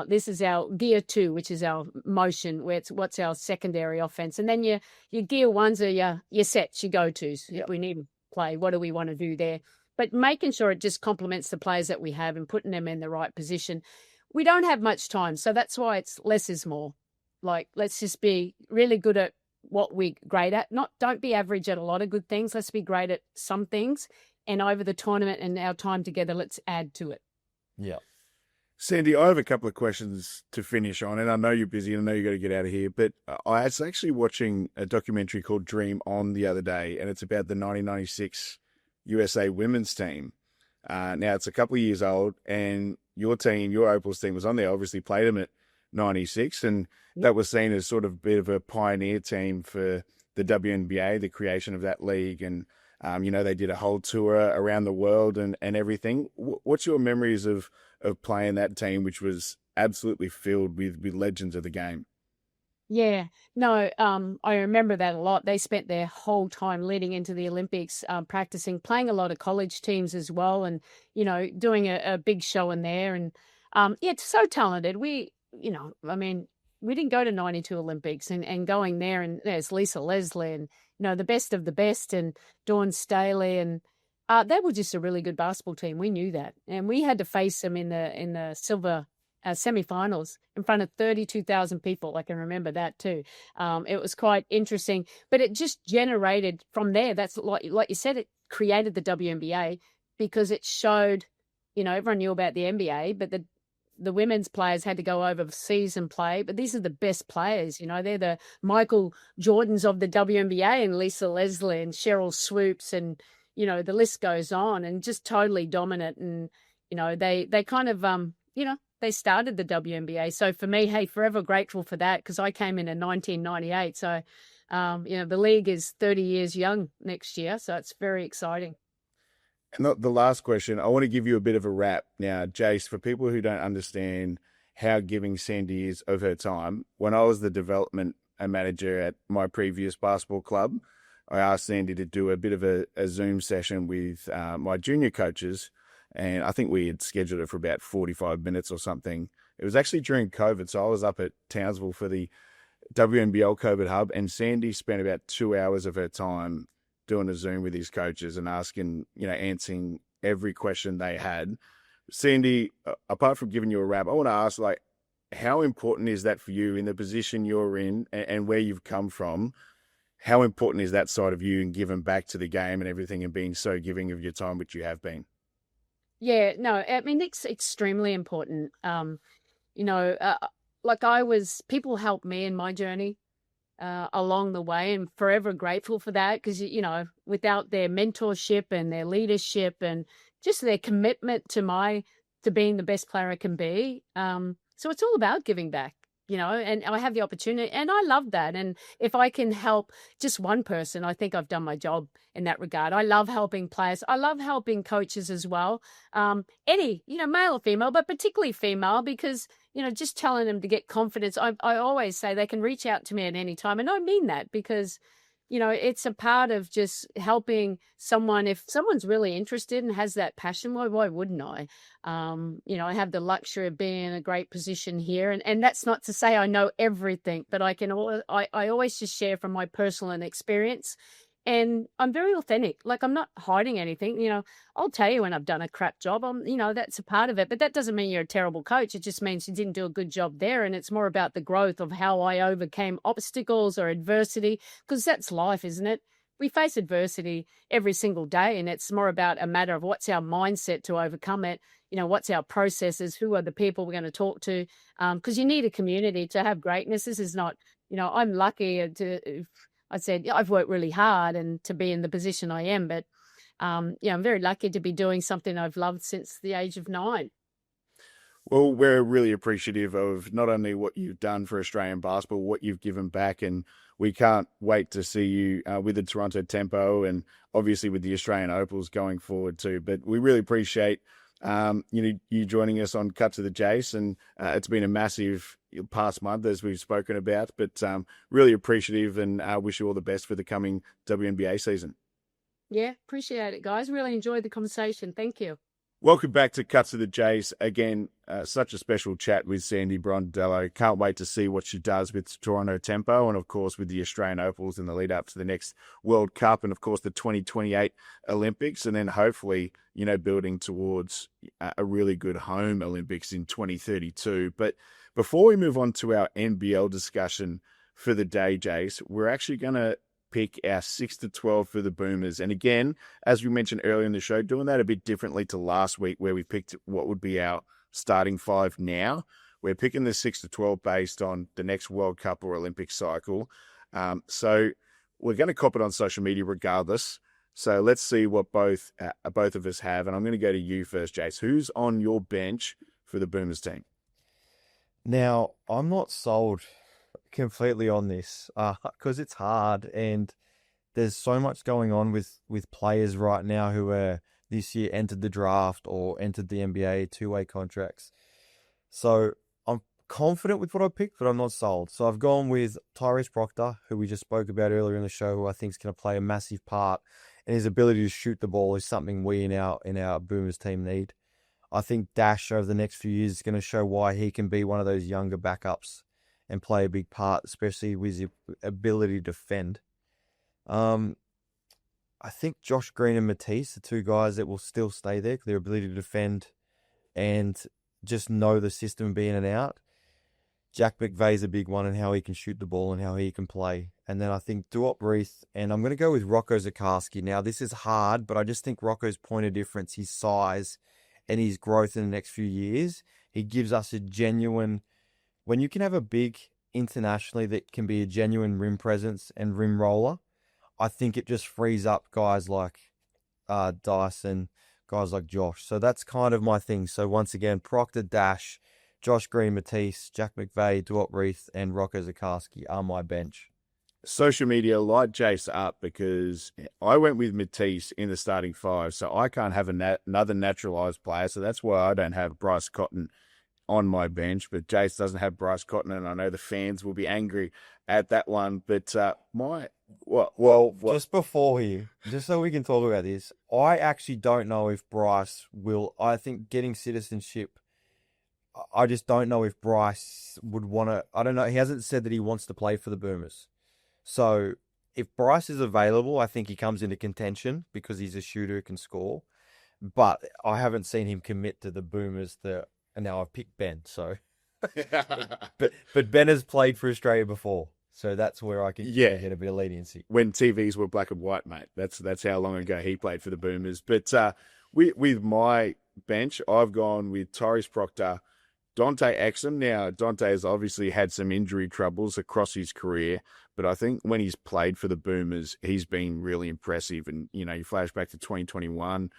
This is our gear 2, which is our motion, what's our secondary offense. And then your gear 1s are your sets, your go-tos. If we need to play, what do we want to do there? But making sure it just complements the players that we have and putting them in the right position. We don't have much time, so that's why it's less is more. Let's just be really good at what we're great at. Don't be average at a lot of good things. Let's be great at some things. And over the tournament and our time together, let's add to it. Yeah. Sandy, I have a couple of questions to finish on, and I know you're busy and I know you got to get out of here, but I was actually watching a documentary called Dream On the other day, and it's about the 1996 USA women's team. Now it's a couple of years old, and your team, your Opals team, was on there. Obviously, played them at 96, and that was seen as sort of a bit of a pioneer team for the WNBA, the creation of that league, and they did a whole tour around the world and everything. What's your memories of playing that team, which was absolutely filled with legends of the game? Yeah, no, I remember that a lot. They spent their whole time leading into the Olympics, practicing, playing a lot of college teams as well, and doing a big show in there. And yeah, it's so talented. I mean, we didn't go to 92 Olympics, and going there, and there's Lisa Leslie, and the best of the best, and Dawn Staley, and they were just a really good basketball team. We knew that, and we had to face them in the silver semifinals in front of 32,000 people. I can remember that too. It was quite interesting, but it just generated from there. That's like you said, it created the WNBA because it showed, everyone knew about the NBA, but the women's players had to go overseas and play. But these are the best players, they're the Michael Jordans of the WNBA, and Lisa Leslie and Cheryl Swoops, and, the list goes on, and just totally dominant. And, they kind of, they started the WNBA. So for me, hey, forever grateful for that, because I came in 1998. So, the league is 30 years young next year. So it's very exciting. And the last question, I want to give you a bit of a wrap now, Jase, for people who don't understand how giving Sandy is of her time. When I was the development manager at my previous basketball club, I asked Sandy to do a bit of a Zoom session with my junior coaches. And I think we had scheduled it for about 45 minutes or something. It was actually during COVID. So I was up at Townsville for the WNBL COVID Hub, and Sandy spent about 2 hours of her time doing a Zoom with his coaches and asking, answering every question they had. Sandy, apart from giving you a wrap, I want to ask, how important is that for you in the position you're in and where you've come from? How important is that side of you and giving back to the game and everything, and being so giving of your time, which you have been? Yeah, no, I mean, it's extremely important. People helped me in my journey along the way, and forever grateful for that, because, without their mentorship and their leadership and just their commitment to being the best player I can be. So it's all about giving back. And I have the opportunity, and I love that. And if I can help just one person, I think I've done my job in that regard. I love helping players. I love helping coaches as well. Any, male or female, but particularly female, because, just telling them to get confidence. I always say they can reach out to me at any time. And I mean that, because, it's a part of just helping someone. If someone's really interested and has that passion, why wouldn't I? I have the luxury of being in a great position here. And that's not to say I know everything, but I always just share from my personal experience. And I'm very authentic. Like, I'm not hiding anything. I'll tell you when I've done a crap job. That's a part of it. But that doesn't mean you're a terrible coach. It just means you didn't do a good job there. And it's more about the growth of how I overcame obstacles or adversity, because that's life, isn't it? We face adversity every single day, and it's more about a matter of what's our mindset to overcome it. What's our processes? Who are the people we're going to talk to? Because you need a community to have greatness. This is not, I'm lucky to... I said, I've worked really hard and to be in the position I am, but I'm very lucky to be doing something I've loved since the age of 9. Well, we're really appreciative of not only what you've done for Australian basketball, what you've given back, and we can't wait to see you with the Toronto Tempo and obviously with the Australian Opals going forward too. But we really appreciate you joining us on Cut to the Jase, and it's been a massive past month, as we've spoken about, but really appreciative, and wish you all the best for the coming WNBA season. Yeah, appreciate it, guys. Really enjoyed the conversation. Thank you. Welcome back to Cut to the Jase. Again, such a special chat with Sandy Brondello. Can't wait to see what she does with Toronto Tempo, and of course with the Australian Opals in the lead up to the next World Cup, and of course the 2028 Olympics, and then hopefully, building towards a really good home Olympics in 2032. But before we move on to our NBL discussion for the day, Jase, we're actually going to pick our 6-12 for the Boomers. And again, as we mentioned earlier in the show, doing that a bit differently to last week, where we picked what would be our starting 5 now. We're picking the 6-12 based on the next World Cup or Olympic cycle. So we're going to cop it on social media regardless. So let's see what both of us have. And I'm going to go to you first, Jace. Who's on your bench for the Boomers team? Now, I'm not sold completely on this because it's hard and there's so much going on with players right now who are this year entered the draft or entered the NBA two-way contracts. So I'm confident with what I picked, but I'm not sold. So I've gone with Tyrese Proctor, who we just spoke about earlier in the show, who I think is going to play a massive part, and his ability to shoot the ball is something we in our Boomers team need. I think Dash over the next few years is going to show why he can be one of those younger backups and play a big part, especially with his ability to defend. I think Josh Green and Matisse, the two guys that will still stay there, their ability to defend and just know the system being and out. Jack McVeigh's a big one and how he can shoot the ball and how he can play. And then I think Duop Reith, and I'm going to go with Rocco Zikarsky. Now, this is hard, but I just think Rocco's point of difference, his size and his growth in the next few years, he gives us a genuine... When you can have a big internationally that can be a genuine rim presence and rim roller, I think it just frees up guys like Dyson, guys like Josh. So that's kind of my thing. So once again, Proctor, Dash, Josh Green, Matisse, Jack McVeigh, Duop Reith, and Rocco Zikarsky are my bench. Social media light Jace up because I went with Matisse in the starting five, so I can't have another naturalized player. So that's why I don't have Bryce Cotton on my bench. But Jace doesn't have Bryce Cotton, and I know the fans will be angry at that one. But just before here, just so we can talk about this, I actually don't know if Bryce will. I think getting citizenship, I just don't know if Bryce would want to. I don't know. He hasn't said that he wants to play for the Boomers. So if Bryce is available, I think he comes into contention because he's a shooter who can score. But I haven't seen him commit to the Boomers. And now I've picked Ben. So, but Ben has played for Australia before, so that's where I can get a bit of leniency. When TVs were black and white, mate, that's how long ago he played for the Boomers. But with my bench, I've gone with Tyrese Proctor, Dante Exum. Now, Dante has obviously had some injury troubles across his career, but I think when he's played for the Boomers, he's been really impressive. And, you flash back to 2021,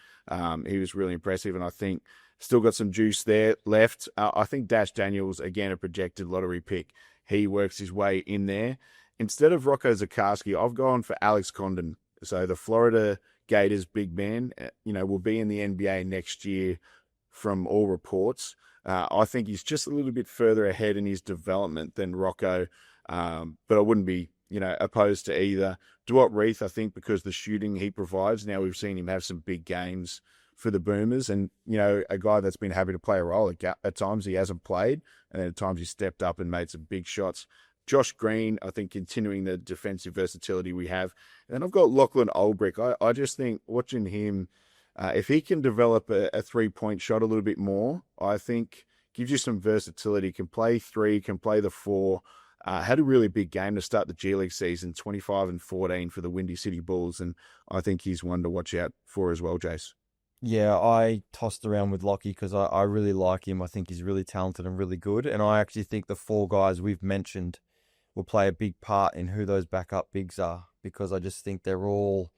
he was really impressive. And I think still got some juice there left. I think Dash Daniels, again, a projected lottery pick. He works his way in there. Instead of Rocco Zikarsky, I've gone for Alex Condon. So the Florida Gators big man, will be in the NBA next year from all reports. I think he's just a little bit further ahead in his development than Rocco, but I wouldn't be, opposed to either. Duop Reith, I think, because the shooting he provides. Now we've seen him have some big games for the Boomers, and a guy that's been happy to play a role. At times he hasn't played, and then at times he stepped up and made some big shots. Josh Green, I think, continuing the defensive versatility we have. And then I've got Lachlan Olbrich. I just think watching him, if he can develop a three-point shot a little bit more, I think gives you some versatility. Can play three, can play the four. Had a really big game to start the G League season, 25-14 for the Windy City Bulls, and I think he's one to watch out for as well, Jace. Yeah, I tossed around with Lockie because I really like him. I think he's really talented and really good, and I actually think the four guys we've mentioned will play a big part in who those backup bigs are, because I just think they're all,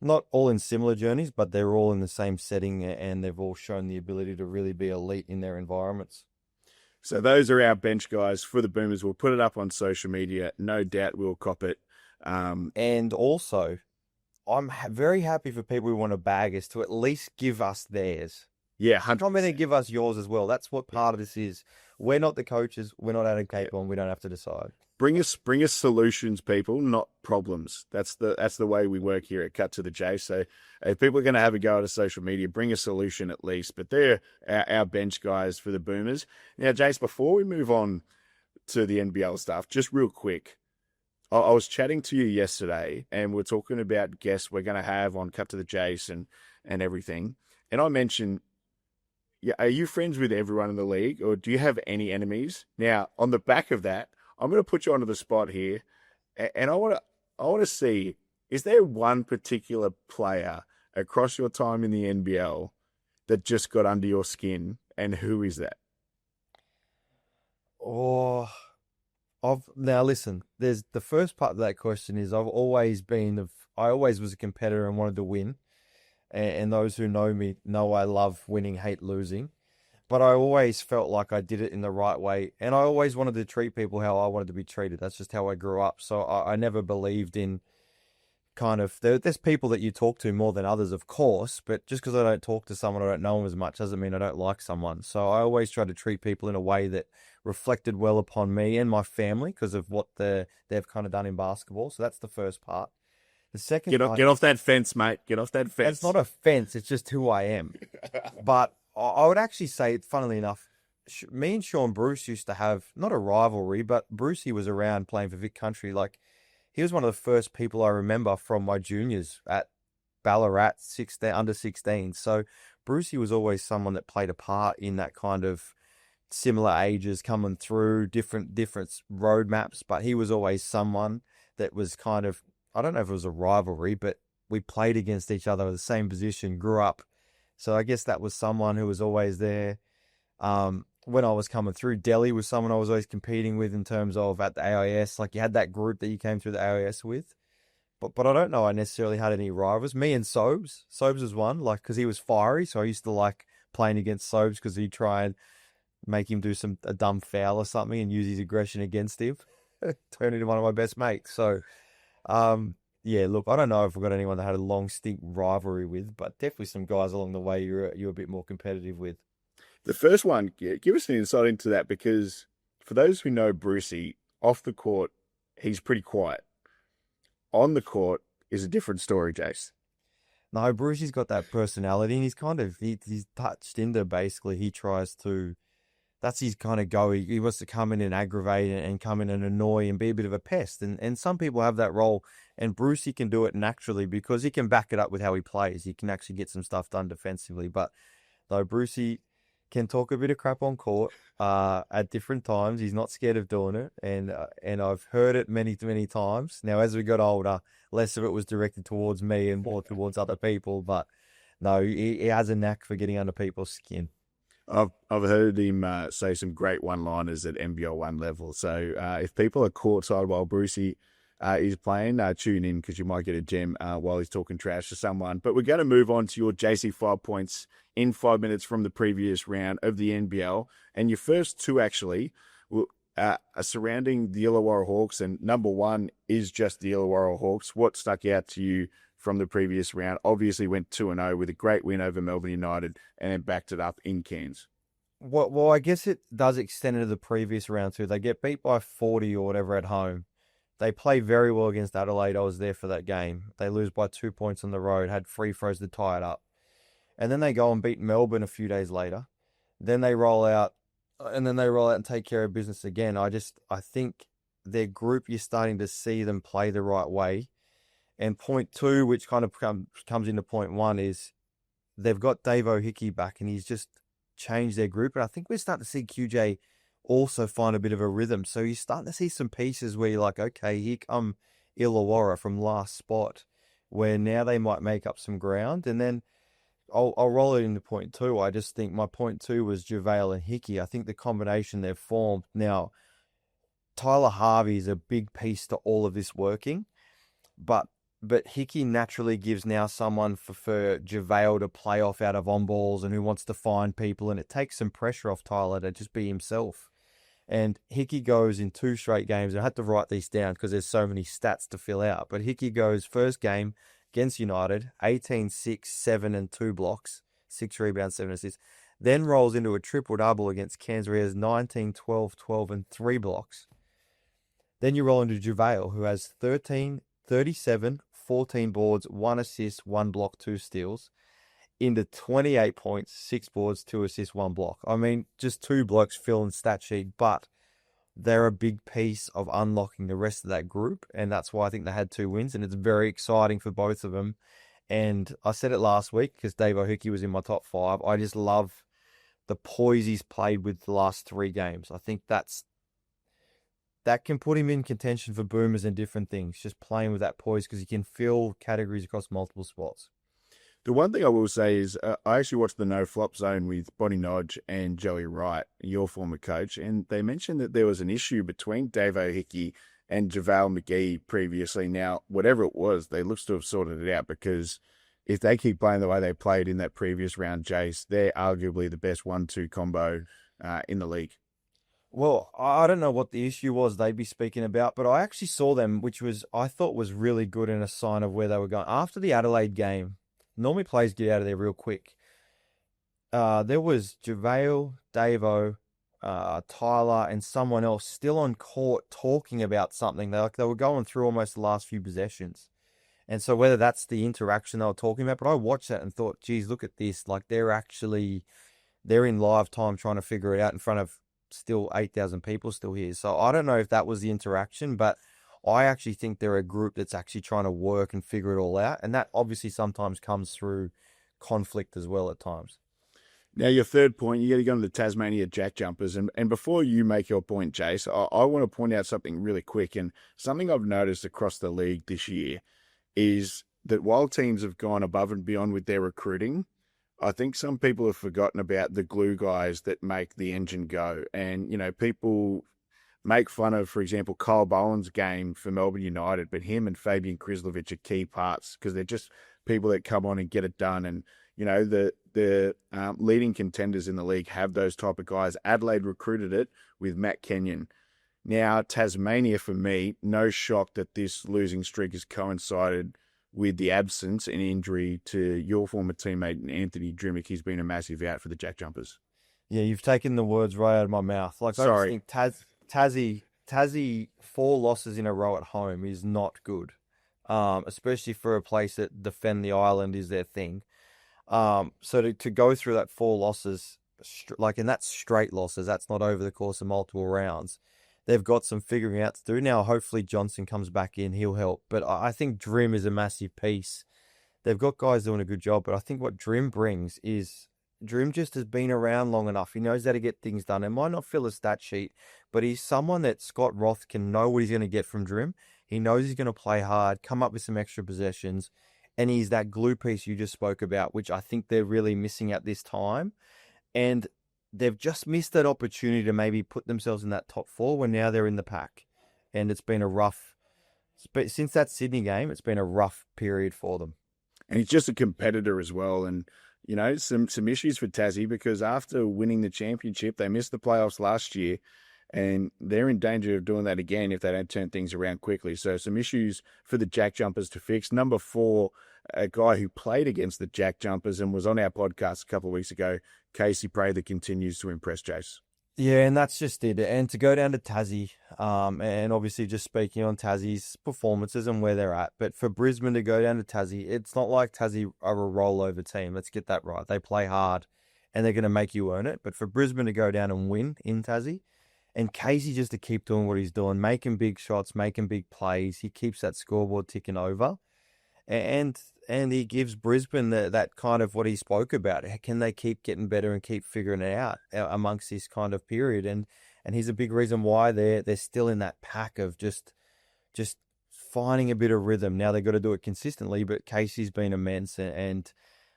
not all in similar journeys, but they're all in the same setting, and they've all shown the ability to really be elite in their environments. So those are our bench guys for the Boomers. We'll put it up on social media. No doubt we'll cop it. And also, I'm very happy for people who want to bag us to at least give us theirs. Yeah, 100%. Come in and give us yours as well. That's what part of this is. We're not the coaches. We're not Adam Capon. We don't have to decide. Bring us solutions, people, not problems. That's the way we work here at Cut to the Jase. So if people are going to have a go at a social media, bring a solution at least. But they're our bench guys for the Boomers. Now, Jase, before we move on to the NBL stuff, just real quick, I was chatting to you yesterday, and we're talking about guests we're going to have on Cut to the Jase and everything. And I mentioned, are you friends with everyone in the league, or do you have any enemies? Now, on the back of that, I'm going to put you onto the spot here, and I want to see, is there one particular player across your time in the NBL that just got under your skin, and who is that? Now listen, there's the first part of that question is I've always been I always was a competitor and wanted to win. And those who know me know I love winning, hate losing. But I always felt like I did it in the right way. And I always wanted to treat people how I wanted to be treated. That's just how I grew up. So I never believed in kind of, there's people that you talk to more than others, of course. But just because I don't talk to someone, I don't know them as much, doesn't mean I don't like someone. So I always try to treat people in a way that reflected well upon me and my family because of what they've kind of done in basketball. So that's the first part. The second part, Get off that fence, mate. Get off that fence. it's not a fence. It's just who I am. But I would actually say, funnily enough, me and Sean Bruce used to have not a rivalry, but Brucey was around playing for Vic Country. Like, he was one of the first people I remember from my juniors at Ballarat, under 16. So Brucey was always someone that played a part in that kind of similar ages coming through different roadmaps. But he was always someone that was kind of, I don't know if it was a rivalry, but we played against each other in the same position, grew up. So I guess that was someone who was always there. When I was coming through, Delhi was someone I was always competing with in terms of at the AIS. Like, you had that group that you came through the AIS with. But I don't know I necessarily had any rivals. Me and Sobes. Sobes was one, like, because he was fiery. So I used to like playing against Sobes because he'd try and make him do a dumb foul or something and use his aggression against him. Turn into one of my best mates. So, yeah, look, I don't know if I've got anyone that had a long stint rivalry with, but definitely some guys along the way you're a bit more competitive with. The first one, give us an insight into that, because for those who know Brucey, off the court, he's pretty quiet. On the court is a different story, Jase. No, Brucey's got that personality, and he's touched into, basically, he tries to, that's his kind of go. He wants to come in and aggravate and come in and annoy and be a bit of a pest. And some people have that role, and Brucey can do it naturally because he can back it up with how he plays. He can actually get some stuff done defensively. But though Brucey can talk a bit of crap on court at different times, he's not scared of doing it. And I've heard it many, many times. Now, as we got older, less of it was directed towards me and more towards other people. But no, he has a knack for getting under people's skin. I've heard him say some great one-liners at NBL 1 level. So if people are courtside while Brucey is playing, tune in because you might get a gem while he's talking trash to someone. But we're going to move on to your JC 5 points in 5 minutes from the previous round of the NBL. And your first two actually are surrounding the Illawarra Hawks. And number one is just the Illawarra Hawks. What stuck out to you from the previous round? Obviously went 2-0 with a great win over Melbourne United and then backed it up in Cairns. Well, I guess it does extend into the previous round too. They get beat by 40 or whatever at home. They play very well against Adelaide. I was there for that game. They lose by 2 points on the road, had free throws to tie it up. And then they go and beat Melbourne a few days later. Then they roll out and take care of business again. I think their group, you're starting to see them play the right way. And point two, which kind of comes into point one, is they've got Dave O'Hickey back and he's just changed their group. And I think we're starting to see QJ also find a bit of a rhythm. So you're starting to see some pieces where you're like, okay, here come Illawarra from last spot, where now they might make up some ground. And then I'll roll it into point two. I just think my point two was JaVale and Hickey. I think the combination they've formed. Now, Tyler Harvey is a big piece to all of this working, but Hickey naturally gives now someone for JaVale to play off out of on balls and who wants to find people, and it takes some pressure off Tyler to just be himself. And Hickey goes in 2 straight games. I had to write these down because there's so many stats to fill out. But Hickey goes first game against United, 18, 6, 7 and 2 blocks, 6 rebounds, 7 assists. Then rolls into a triple-double against Cairns where he has 19, 12, 12 and 3 blocks. Then you roll into JaVale, who has 13, 37, 14 boards, 1 assist, 1 block, 2 steals, into 28 points, 6 boards, 2 assists, 1 block. I mean, just 2 blokes filling stat sheet, but they're a big piece of unlocking the rest of that group, and that's why I think they had 2 wins, and it's very exciting for both of them. And I said it last week because Dave O'Hickey was in my top 5. I just love the poise he's played with the last 3 games. I think that can put him in contention for boomers and different things, just playing with that poise because he can fill categories across multiple spots. The one thing I will say is I actually watched the No Flop Zone with Bonnie Nodge and Joey Wright, your former coach, and they mentioned that there was an issue between Dave O'Hickey and JaVale McGee previously. Now, whatever it was, they looks to have sorted it out, because if they keep playing the way they played in that previous round, Jase, they're arguably the best 1-2 combo in the league. Well, I don't know what the issue was they'd be speaking about, but I actually saw them, which I thought was really good and a sign of where they were going. After the Adelaide game, normally players get out of there real quick. There was JaVale, Davo, Tyler, and someone else still on court talking about something. They were going through almost the last few possessions. And so whether that's the interaction they were talking about, but I watched that and thought, geez, look at this. Like they're in live time trying to figure it out in front of still 8,000 people still here. So I don't know if that was the interaction, but I actually think they're a group that's actually trying to work and figure it all out. And that obviously sometimes comes through conflict as well at times. Now, your third point, you got to go to the Tasmania Jack Jumpers. And before you make your point, Jase, I want to point out something really quick. And something I've noticed across the league this year is that while teams have gone above and beyond with their recruiting, I think some people have forgotten about the glue guys that make the engine go. And, people make fun of, for example, Kyle Bowen's game for Melbourne United, but him and Fabian Krislovic are key parts because they're just people that come on and get it done. And, the leading contenders in the league have those type of guys. Adelaide recruited it with Matt Kenyon. Now, Tasmania, for me, no shock that this losing streak has coincided with the absence and injury to your former teammate, Anthony Drimmick. He's been a massive out for the Jack Jumpers. Yeah, you've taken the words right out of my mouth. Like, Sorry. I just think Tassie 4 losses in a row at home is not good, especially for a place that defend the island is their thing. So to go through that 4 losses, and that's straight losses, that's not over the course of multiple rounds. They've got some figuring out to do. Now, hopefully Johnson comes back in, he'll help. But I think Drim is a massive piece. They've got guys doing a good job, but I think what Drim brings is Drim just has been around long enough. He knows how to get things done. It might not fill a stat sheet, but he's someone that Scott Roth can know what he's going to get from Drim. He knows he's going to play hard, come up with some extra possessions, and he's that glue piece you just spoke about, which I think they're really missing at this time. And they've just missed that opportunity to maybe put themselves in that top 4 when now they're in the pack. And it's been since that Sydney game, it's been a rough period for them. And he's just a competitor as well. And, some issues for Tassie, because after winning the championship, they missed the playoffs last year, and they're in danger of doing that again if they don't turn things around quickly. So some issues for the Jack Jumpers to fix. Number 4, a guy who played against the Jack Jumpers and was on our podcast a couple of weeks ago, Casey Prather, continues to impress, Jase. Yeah, and that's just it. And to go down to Tassie, and obviously just speaking on Tassie's performances and where they're at, but for Brisbane to go down to Tassie, it's not like Tassie are a rollover team. Let's get that right. They play hard and they're going to make you earn it. But for Brisbane to go down and win in Tassie, and Casey just to keep doing what he's doing, making big shots, making big plays, he keeps that scoreboard ticking over. And he gives Brisbane that kind of what he spoke about. Can they keep getting better and keep figuring it out amongst this kind of period? And he's a big reason why they're still in that pack of just finding a bit of rhythm. Now they've got to do it consistently, but Casey's been immense. And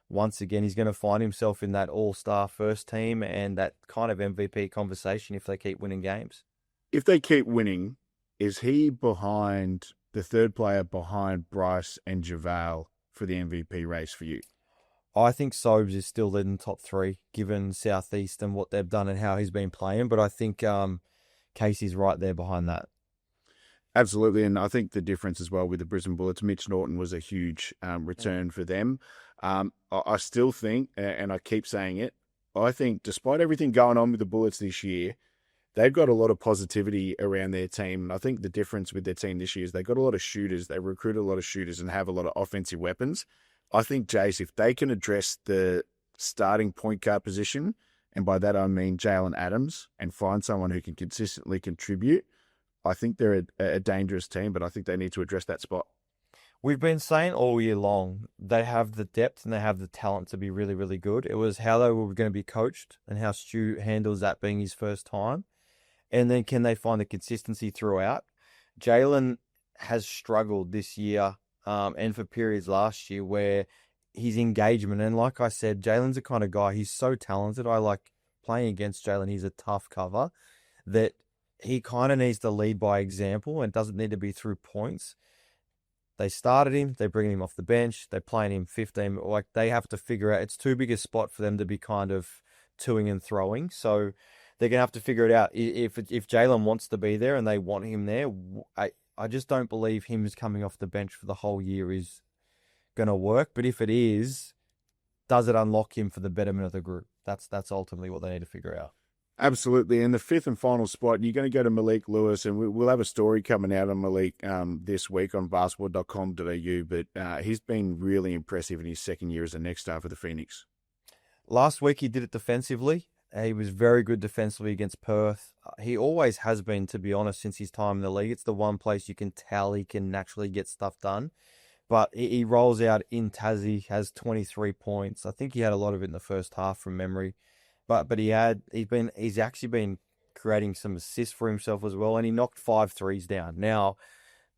once again, he's going to find himself in that all-star first team and that kind of MVP conversation if they keep winning games. If they keep winning, is he behind the third player behind Bryce and JaVale for the MVP race for you? I think Sobes is still in the top 3, given Southeast and what they've done and how he's been playing. But I think Casey's right there behind that. Absolutely, and I think the difference as well with the Brisbane Bullets, Mitch Norton was a huge return for them. I still think, and I keep saying it, I think despite everything going on with the Bullets this year, they've got a lot of positivity around their team. And I think the difference with their team this year is they've got a lot of shooters. They recruited a lot of shooters and have a lot of offensive weapons. I think, Jase, if they can address the starting point guard position, and by that I mean Jalen Adams, and find someone who can consistently contribute, I think they're a dangerous team, but I think they need to address that spot. We've been saying all year long, they have the depth and they have the talent to be really, really good. It was how they were going to be coached and how Stu handles that being his first time. And then can they find the consistency throughout? Jalen has struggled this year and for periods last year where his engagement, and like I said, Jalen's the kind of guy, he's so talented. I like playing against Jalen. He's a tough cover that he kind of needs to lead by example and doesn't need to be through points. They started him, they're bringing him off the bench, they're playing him 15. Like, they have to figure out, it's too big a spot for them to be kind of toing and throwing. So they're going to have to figure it out. If Jalen wants to be there and they want him there, I just don't believe him coming off the bench for the whole year is going to work. But if it is, does it unlock him for the betterment of the group? That's ultimately what they need to figure out. Absolutely. And the fifth and final spot, you're going to go to Malik Lewis, and we'll have a story coming out on Malik this week on basketball.com.au, but he's been really impressive in his second year as a next star for the Phoenix. Last week he did it defensively. He was very good defensively against Perth. He always has been, to be honest, since his time in the league. It's the one place you can tell he can naturally get stuff done. But he rolls out in Tassie, has 23 points. I think he had a lot of it in the first half from memory. But he's actually been creating some assists for himself as well, and he knocked 5 threes down. Now,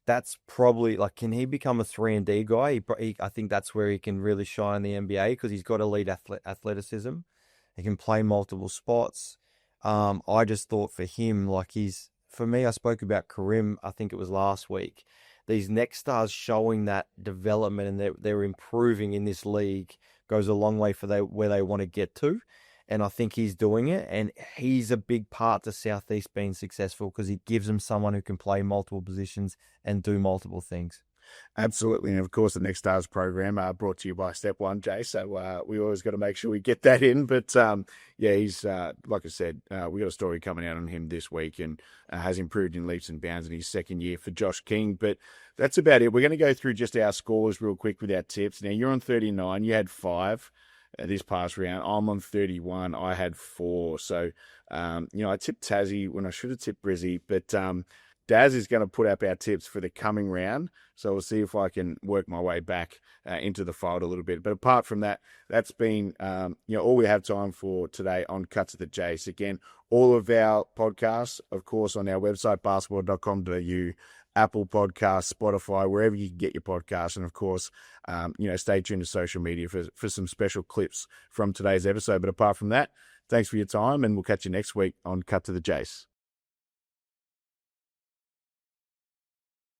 that's probably, like, can he become a 3-and-D guy? I think that's where he can really shine in the NBA, because he's got elite athleticism. He can play multiple spots. I just thought for him, like, for me, I spoke about Karim, I think it was last week. These next stars showing that development and they're improving in this league goes a long way for where they want to get to. And I think he's doing it. And he's a big part to Southeast being successful, because he gives them someone who can play multiple positions and do multiple things. Absolutely. And of course, the Next Stars program brought to you by Step One, Jase. So we always got to make sure we get that in. But yeah, he's, like I said, we got a story coming out on him this week, and has improved in leaps and bounds in his second year for Josh King. But that's about it. We're going to go through just our scores real quick with our tips. Now, you're on 39. You had 5 this past round. I'm on 31. I had 4. So, I tipped Tassie when I should have tipped Brizzy. But Daz is going to put up our tips for the coming round. So we'll see if I can work my way back into the fold a little bit. But apart from that, that's been all we have time for today on Cut to the Jase. Again, all of our podcasts, of course, on our website, basketball.com.au, Apple Podcasts, Spotify, wherever you can get your podcasts. And of course, stay tuned to social media for some special clips from today's episode. But apart from that, thanks for your time, and we'll catch you next week on Cut to the Jase.